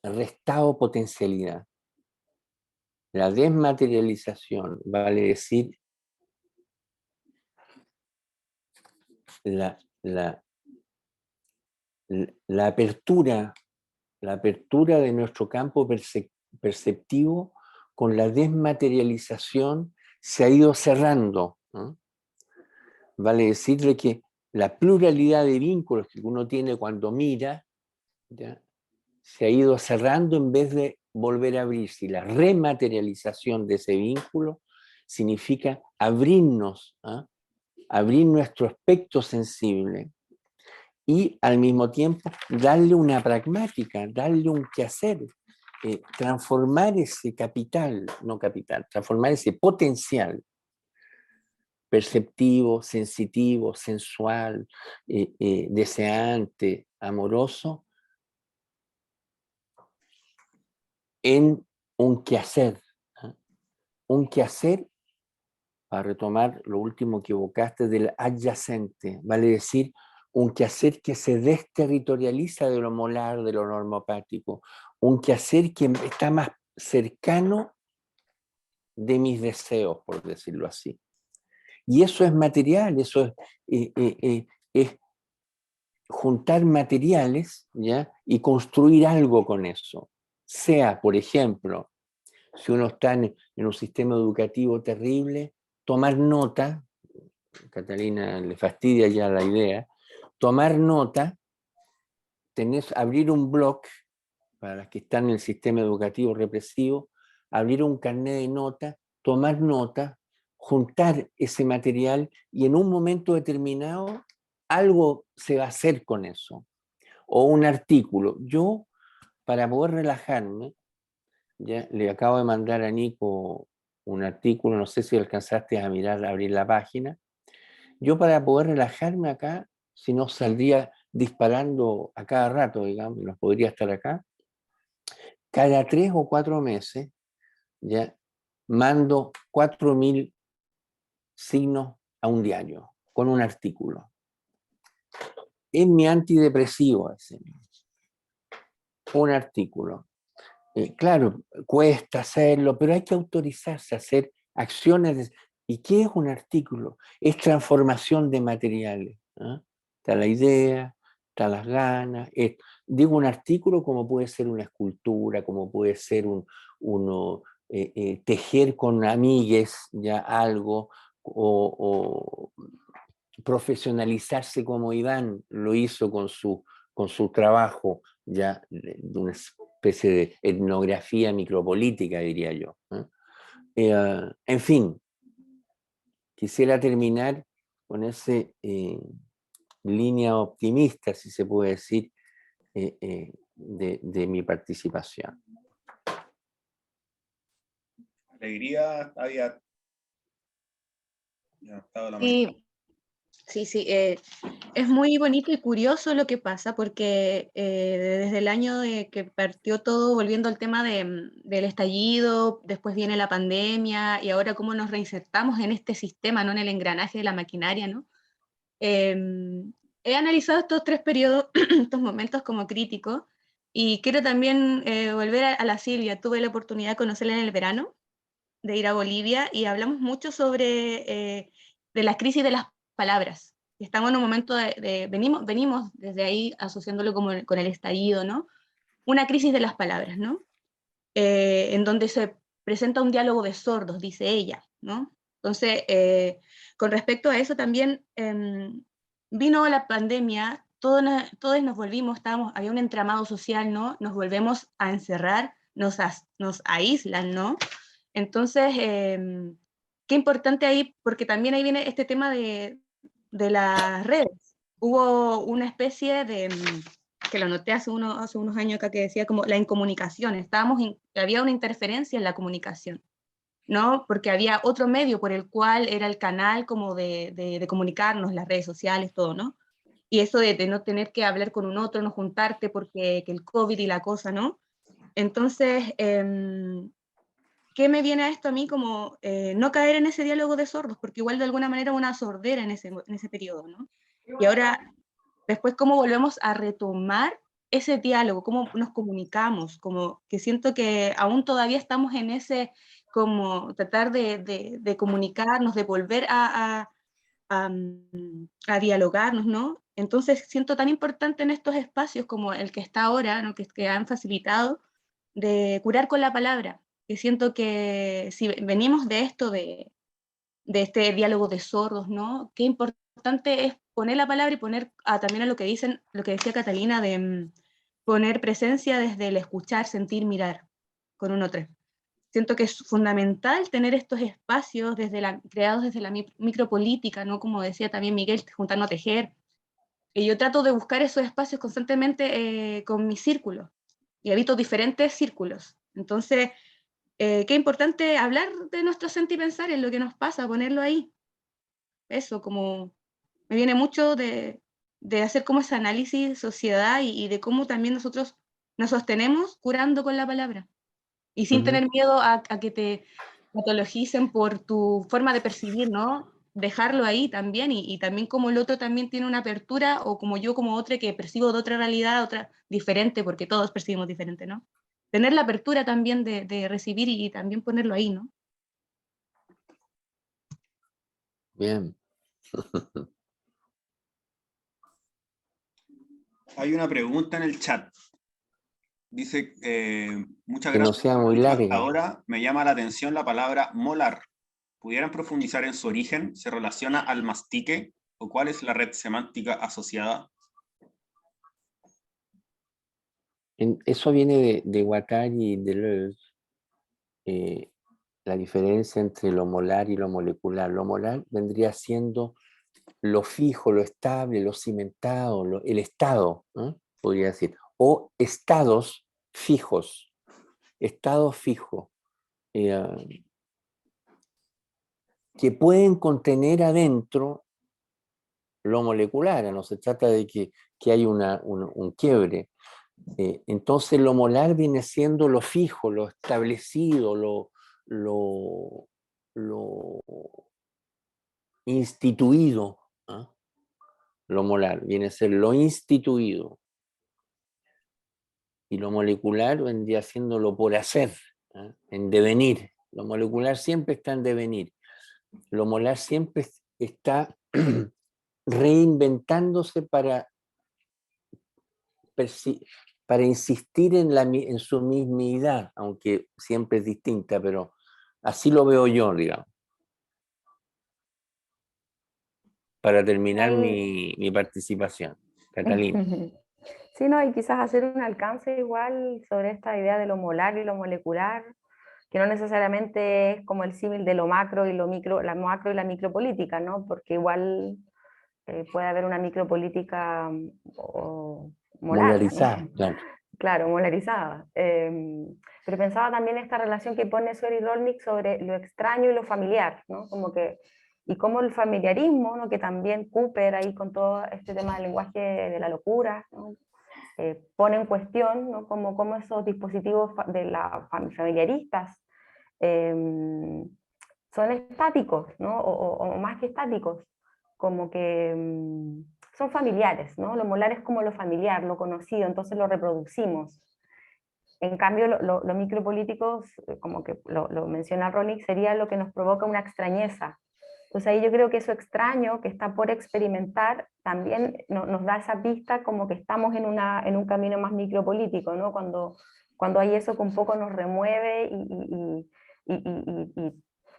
restado potencialidad. La desmaterialización, vale decir, la apertura de nuestro campo perceptivo con la desmaterialización se ha ido cerrando, ¿no? Vale decirle que la pluralidad de vínculos que uno tiene cuando mira, ¿ya?, se ha ido cerrando en vez de volver a abrirse. Y la rematerialización de ese vínculo significa abrirnos, ¿eh?, abrir nuestro aspecto sensible y al mismo tiempo darle una pragmática, darle un quehacer, transformar ese transformar ese potencial perceptivo, sensitivo, sensual, deseante, amoroso, en un quehacer. ¿Eh? Un quehacer, para retomar lo último que evocaste, del adyacente, vale decir, un quehacer que se desterritorializa de lo molar, de lo normopático, un quehacer que está más cercano de mis deseos, por decirlo así. Y eso es material, eso es juntar materiales, ¿ya?, y construir algo con eso. Sea, por ejemplo, si uno está en un sistema educativo terrible, tomar nota, Catalina le fastidia ya la idea, tomar nota, abrir un blog para las que están en el sistema educativo represivo, abrir un carnet de notas, tomar notas, juntar ese material y en un momento determinado algo se va a hacer con eso. O un artículo. Yo, para poder relajarme, ya le acabo de mandar a Nico un artículo, no sé si alcanzaste a mirar, a abrir la página. Yo para poder relajarme acá, si no saldría disparando a cada rato, digamos, no podría estar acá, cada 3 o 4 meses, ya mando 4.000 signos a un diario, con un artículo. Es mi antidepresivo ese, un artículo. Claro, cuesta hacerlo, pero hay que autorizarse a hacer acciones. ¿Y qué es un artículo? Es transformación de materiales. ¿Eh? Está la idea, está las ganas. Digo un artículo como puede ser una escultura, como puede ser tejer con amigues ya algo, o profesionalizarse como Iván lo hizo con su trabajo ya de una especie de etnografía micropolítica, diría yo. En fin, quisiera terminar con esa línea optimista, si se puede decir, de mi participación. Alegría había estado la mano. Sí, es muy bonito y curioso lo que pasa porque desde el año de que partió todo, volviendo al tema del estallido, después viene la pandemia y ahora cómo nos reinsertamos en este sistema, ¿no? En el engranaje de la maquinaria, ¿no? He analizado estos 3 periodos, estos momentos como críticos y quiero también volver a la Silvia. Tuve la oportunidad de conocerla en el verano, de ir a Bolivia y hablamos mucho sobre de la crisis de las palabras. Estamos en un momento venimos desde ahí asociándolo con el estallido, ¿no? Una crisis de las palabras, ¿no? En donde se presenta un diálogo de sordos, dice ella, ¿no? Entonces, con respecto a eso también vino la pandemia, todos nos volvimos, había un entramado social, ¿no? Nos volvemos a encerrar, nos aíslan, ¿no? Entonces, qué importante ahí, porque también ahí viene este tema de las redes. Hubo una especie de, que lo noté hace unos años acá, que decía como la incomunicación, había una interferencia en la comunicación, ¿no? Porque había otro medio por el cual era el canal como de comunicarnos, las redes sociales, todo, ¿no? Y eso de no tener que hablar con un otro, no juntarte porque que el COVID y la cosa, ¿no? Entonces, ¿qué me viene a esto a mí? Como no caer en ese diálogo de sordos, porque igual de alguna manera una sordera en ese periodo, ¿no? Y ahora, después, ¿cómo volvemos a retomar ese diálogo? ¿Cómo nos comunicamos? Como que siento que aún todavía estamos en ese, como tratar de comunicarnos, de volver a dialogarnos, ¿no? Entonces siento tan importante en estos espacios como el que está ahora, ¿no? que han facilitado, de curar con la palabra, que siento que si venimos de esto, de este diálogo de sordos, ¿no? Qué importante es poner la palabra y poner también a lo que decía Catalina, de poner presencia desde el escuchar, sentir, mirar con un otro. Siento que es fundamental tener estos espacios creados desde la micropolítica, ¿no? Como decía también Miguel, juntando a tejer. Y yo trato de buscar esos espacios constantemente con mis círculos, y habito diferentes círculos. Entonces, qué importante hablar de nuestro sentir y pensar en lo que nos pasa, ponerlo ahí. Eso, como me viene mucho de hacer como ese análisis de sociedad y de cómo también nosotros nos sostenemos curando con la palabra. Y sin tener miedo a que te patologicen por tu forma de percibir, ¿no? Dejarlo ahí también, y también como el otro también tiene una apertura, o como yo como otra que percibo de otra realidad, otra diferente, porque todos percibimos diferente, ¿no? Tener la apertura también de recibir y también ponerlo ahí, ¿no? Bien. Hay una pregunta en el chat. Dice, muchas Que no gracias. sea muy larga. Ahora me llama la atención la palabra molar. ¿Pudieran profundizar en su origen? ¿Se relaciona al mastique? ¿O cuál es la red semántica asociada? Eso viene de Guattari y Deleuze. la diferencia entre lo molar y lo molecular. Lo molar vendría siendo lo fijo, lo estable, lo cimentado, el estado, ¿eh? Podría decir, o estados fijos, estados fijos, que pueden contener adentro lo molecular. No se trata de que hay un quiebre. Entonces lo molar viene siendo lo fijo, lo establecido, lo instituido, ¿eh? Lo molar viene a ser lo instituido. Y lo molecular vendría siendo lo por hacer, ¿eh? En devenir. Lo molecular siempre está en devenir. Lo molar siempre está reinventándose para insistir en su mismidad, aunque siempre es distinta, pero así lo veo yo, digamos. Para terminar mi participación. Catalina. Sí, no, y quizás hacer un alcance igual sobre esta idea de lo molar y lo molecular, que no necesariamente es como el símil de lo macro y lo micro, la macro y la micropolítica, ¿no? Porque igual puede haber una micropolítica molar, Molarizada, ¿no? claro. Claro, molarizada. Pero pensaba también esta relación que pone Sori Rolnik sobre lo extraño y lo familiar, ¿no? Como que, y cómo el familiarismo, ¿no? Que también Cooper ahí con todo este tema del lenguaje de la locura, ¿no? Pone en cuestión, ¿no? Como esos dispositivos familiaristas son estáticos, ¿no? O más que estáticos, como que son familiares, ¿no? Lo molar es como lo familiar, lo conocido, entonces lo reproducimos. En cambio, lo micropolítico, como que lo menciona Rolnik, sería lo que nos provoca una extrañeza. Entonces ahí yo creo que eso extraño, que está por experimentar, también nos da esa pista como que estamos en un camino más micropolítico, ¿no? Cuando hay eso que un poco nos remueve y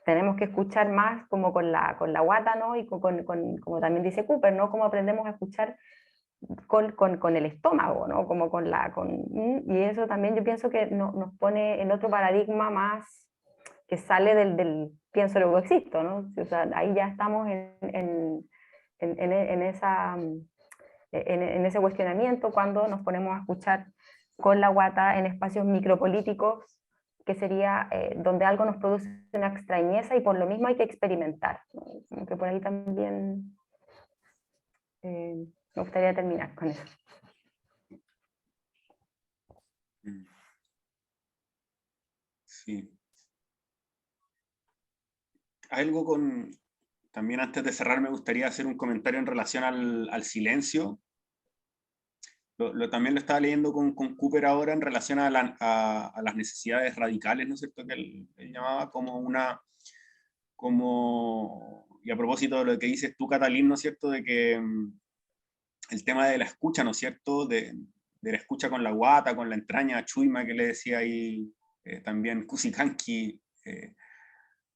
tenemos que escuchar más como con la guata, ¿no? Y como también dice Cooper, ¿no? Cómo aprendemos a escuchar con el estómago, ¿no? Y eso también yo pienso que nos pone en otro paradigma más que sale del pienso luego existo, ¿no? O sea, ahí ya estamos en ese cuestionamiento cuando nos ponemos a escuchar con la guata en espacios micropolíticos, que sería donde algo nos produce una extrañeza y por lo mismo hay que experimentar, ¿no? Como que por ahí también me gustaría terminar con eso. Sí. Algo también antes de cerrar me gustaría hacer un comentario en relación al silencio. También lo estaba leyendo con Cooper ahora en relación a las necesidades radicales, ¿no es cierto? Que él llamaba y a propósito de lo que dices tú, Catalín, ¿no es cierto? De que el tema de la escucha, ¿no es cierto? De la escucha con la guata, con la entraña, chuima, que le decía ahí también Kusikanki,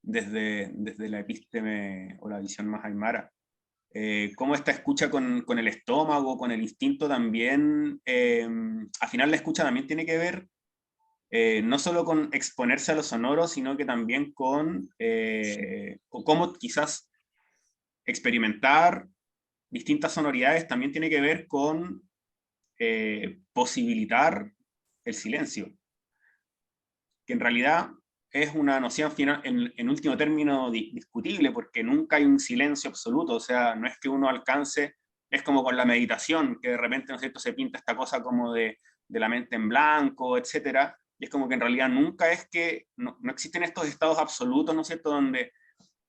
desde la epísteme o la visión más aymara. Cómo esta escucha con el estómago, con el instinto también, al final la escucha también tiene que ver no solo con exponerse a lo sonoro, sino que también con cómo quizás experimentar distintas sonoridades también tiene que ver con posibilitar el silencio, que en realidad es una noción final, en último término discutible, porque nunca hay un silencio absoluto, o sea, no es que uno alcance, es como con la meditación, que de repente, ¿no es cierto?, se pinta esta cosa como de la mente en blanco, etcétera, y es como que en realidad nunca es que, no existen estos estados absolutos, ¿no es cierto?, donde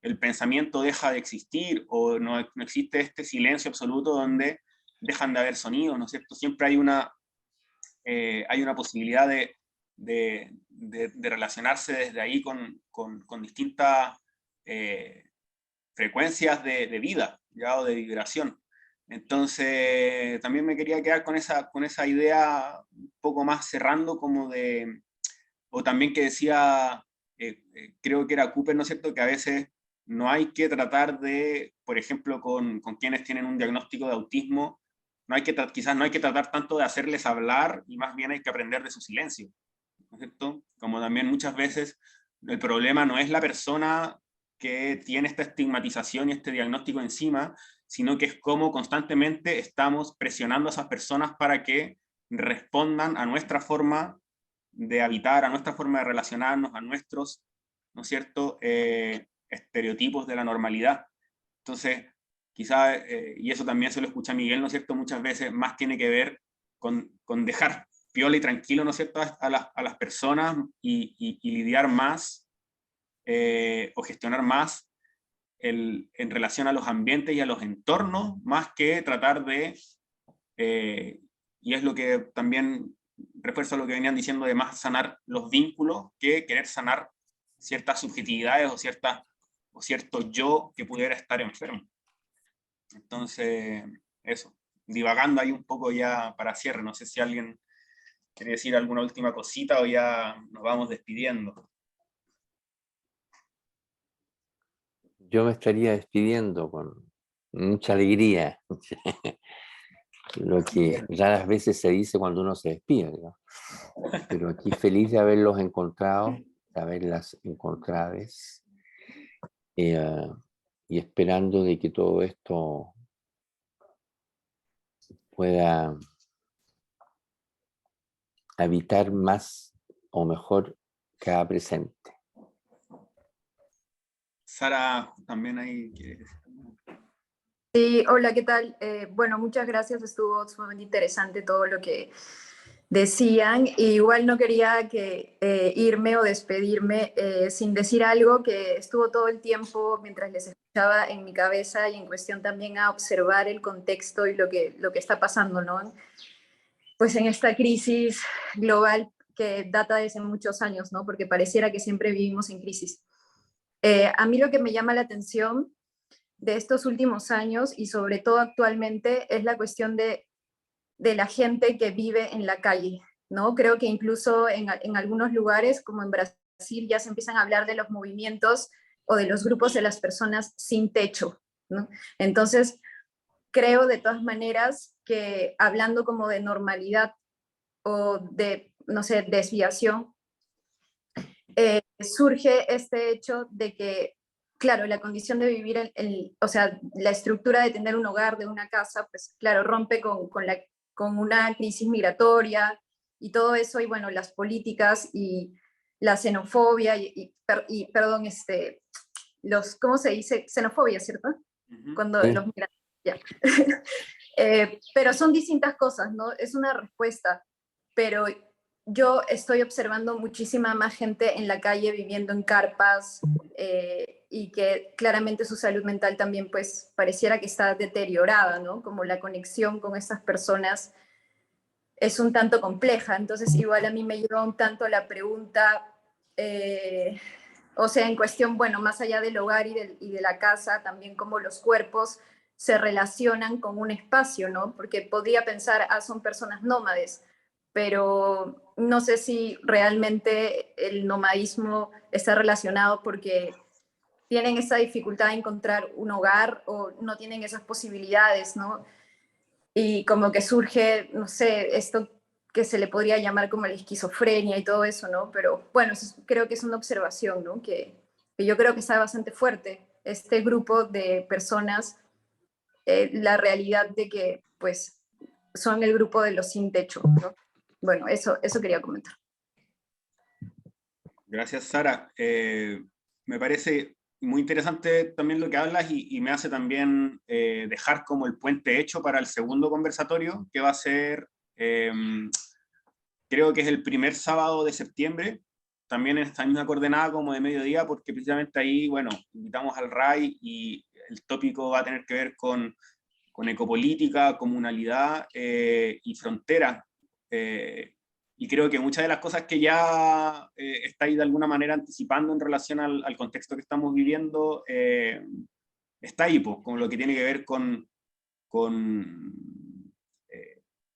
el pensamiento deja de existir, o no existe este silencio absoluto donde dejan de haber sonidos, ¿no es cierto? Siempre hay una posibilidad de relacionarse desde ahí con distintas frecuencias de vida, ¿ya? O de vibración. Entonces, también me quería quedar con esa idea un poco más cerrando, o también que decía, creo que era Cooper, ¿no es cierto?, que a veces no hay que tratar de, por ejemplo, con quienes tienen un diagnóstico de autismo, quizás no hay que tratar tanto de hacerles hablar, y más bien hay que aprender de su silencio, ¿no es cierto? Como también muchas veces el problema no es la persona que tiene esta estigmatización y este diagnóstico encima, sino que es cómo constantemente estamos presionando a esas personas para que respondan a nuestra forma de habitar, a nuestra forma de relacionarnos, a nuestros, ¿no es cierto?, estereotipos de la normalidad. Entonces, quizá, y eso también se lo escucha a Miguel, ¿no es cierto?, muchas veces más tiene que ver con dejar piola y tranquilo, ¿no es cierto?, a las personas y lidiar más o gestionar más en relación a los ambientes y a los entornos, más que tratar de, y es lo que también refuerzo lo que venían diciendo, de más sanar los vínculos que querer sanar ciertas subjetividades o cierto yo que pudiera estar enfermo. Entonces, eso, divagando ahí un poco ya para cierre, no sé si alguien quiere decir alguna última cosita o ya nos vamos despidiendo. Yo me estaría despidiendo con mucha alegría, lo que raras veces se dice cuando uno se despide, ¿no? Pero aquí feliz de haberlos encontrado, de haberlas encontrades, y esperando de que todo esto pueda habitar más o mejor cada presente. Sara, también ahí quiere decir. Sí, hola, ¿qué tal? Bueno, muchas gracias, estuvo sumamente interesante todo lo que decían. Y igual no quería irme o despedirme sin decir algo que estuvo todo el tiempo mientras les escuchaba en mi cabeza y en cuestión también a observar el contexto y lo que está pasando, ¿no? Pues en esta crisis global que data desde muchos años, ¿no? Porque pareciera que siempre vivimos en crisis. A mí lo que me llama la atención de estos últimos años y sobre todo actualmente es la cuestión de la gente que vive en la calle, ¿no? Creo que incluso en algunos lugares, como en Brasil, ya se empiezan a hablar de los movimientos o de los grupos de las personas sin techo, ¿no? Entonces, creo de todas maneras que hablando como de normalidad o de, no sé, desviación, surge este hecho de que, claro, la condición de vivir, o sea, la estructura de tener un hogar, de una casa, pues claro, rompe con una crisis migratoria y todo eso, y bueno, las políticas y la xenofobia perdón, ¿cómo se dice? Xenofobia, ¿cierto? Cuando Sí. los migrantes, ya. Pero son distintas cosas, ¿no? Es una respuesta, pero yo estoy observando muchísima más gente en la calle viviendo en carpas y que claramente su salud mental también pues pareciera que está deteriorada, ¿no? Como la conexión con estas personas es un tanto compleja, entonces igual a mí me lleva un tanto la pregunta, o sea, en cuestión, bueno, más allá del hogar y de la casa, también cómo los cuerpos se relacionan con un espacio, ¿no? Porque podría pensar, son personas nómades, pero no sé si realmente el nomadismo está relacionado porque tienen esa dificultad de encontrar un hogar o no tienen esas posibilidades, ¿no? Y como que surge, no sé, esto que se le podría llamar como la esquizofrenia y todo eso, ¿no? Pero bueno, creo que es una observación, ¿no? Que yo creo que está bastante fuerte este grupo de personas, la realidad de que pues son el grupo de los sin techo, ¿no? Bueno, eso quería comentar. Gracias, Sara. Me parece muy interesante también lo que hablas y me hace también dejar como el puente hecho para el segundo conversatorio, que va a ser, creo que es el primer sábado de septiembre, también en esta misma coordenada como de mediodía, porque precisamente ahí, bueno, invitamos al RAI y el tópico va a tener que ver con ecopolítica, comunalidad y frontera. Y creo que muchas de las cosas que ya estáis de alguna manera anticipando en relación al contexto que estamos viviendo, está ahí, pues, con lo que tiene que ver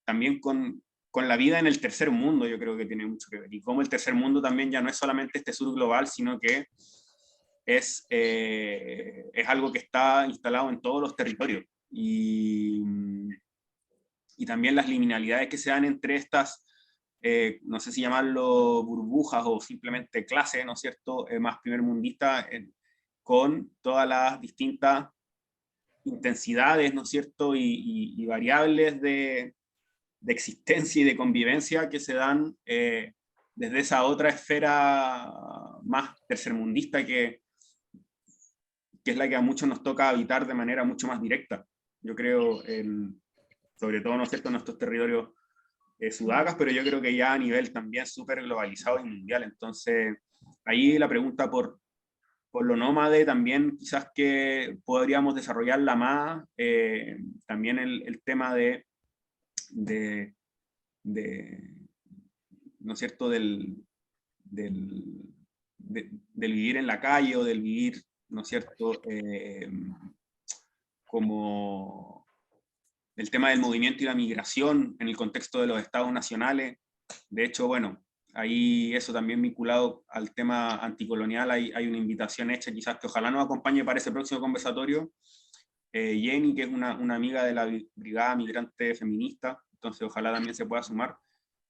también con la vida en el tercer mundo, yo creo que tiene mucho que ver. Y cómo el tercer mundo también ya no es solamente este sur global, sino que es algo que está instalado en todos los territorios. Y también las liminalidades que se dan entre estas no sé si llamarlo burbujas o simplemente clase, ¿no es cierto?, más primermundista, con todas las distintas intensidades, ¿no es cierto?, y variables de existencia y de convivencia que se dan desde esa otra esfera más tercermundista que es la que a muchos nos toca habitar de manera mucho más directa. Yo creo, sobre todo, ¿no es cierto?, en nuestros territorios sudacas, pero yo creo que ya a nivel también súper globalizado y mundial. Entonces, ahí la pregunta por lo nómade también quizás que podríamos desarrollarla más, también el tema de ¿no es cierto?, del vivir en la calle o del vivir, ¿no es cierto?, como el tema del movimiento y la migración en el contexto de los estados nacionales. De hecho, bueno, ahí eso también vinculado al tema anticolonial, hay una invitación hecha, quizás que ojalá nos acompañe para ese próximo conversatorio, Jenny, que es una amiga de la Brigada Migrante Feminista, entonces ojalá también se pueda sumar.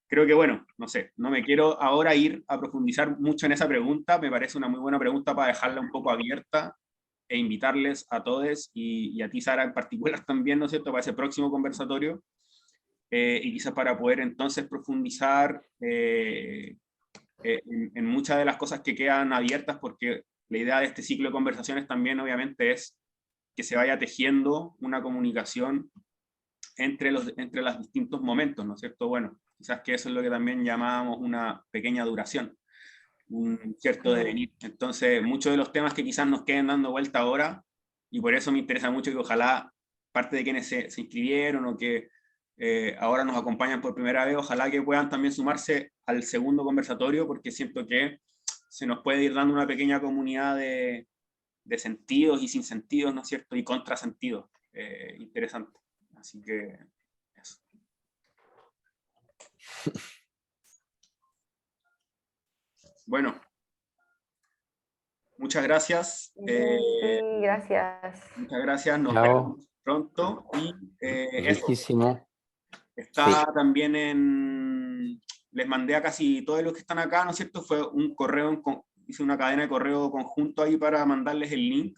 Creo que, bueno, no sé, no me quiero ahora ir a profundizar mucho en esa pregunta, me parece una muy buena pregunta para dejarla un poco abierta e invitarles a todos y a ti, Sara, en particular también, ¿no es cierto?, para ese próximo conversatorio, y quizás para poder entonces profundizar en muchas de las cosas que quedan abiertas, porque la idea de este ciclo de conversaciones también obviamente es que se vaya tejiendo una comunicación entre los distintos momentos, ¿no es cierto? Bueno, quizás que eso es lo que también llamábamos una pequeña duración, un cierto devenir. Entonces, muchos de los temas que quizás nos queden dando vuelta ahora, y por eso me interesa mucho que ojalá parte de quienes se inscribieron o que ahora nos acompañan por primera vez, ojalá que puedan también sumarse al segundo conversatorio, porque siento que se nos puede ir dando una pequeña comunidad de sentidos y sin sentidos, ¿no es cierto? Y contrasentidos. Interesante. Así que eso. Bueno, muchas gracias. Sí, gracias. Muchas gracias, nos Chao. vemos pronto. Y eso, Riquísimo. está Sí. también les mandé a casi todos los que están acá, ¿no es cierto? Fue un correo, hice una cadena de correo conjunto ahí para mandarles el link.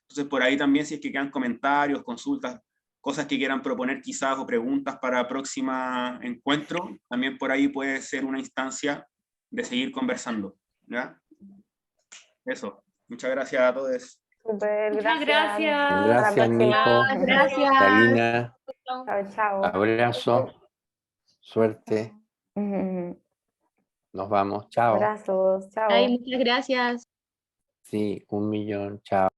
Entonces por ahí también, si es que quedan comentarios, consultas, cosas que quieran proponer quizás o preguntas para próximo encuentro, también por ahí puede ser una instancia de seguir conversando, ¿ya? Eso. Muchas gracias a todos. Súper, Muchas gracias. gracias. Hasta la Gracias, próxima. Nico. Gracias. Talina, Chao, chao. abrazo, suerte. Nos vamos. Chao. Abrazos, chao. Ay, muchas gracias. Sí, 1.000.000. Chao.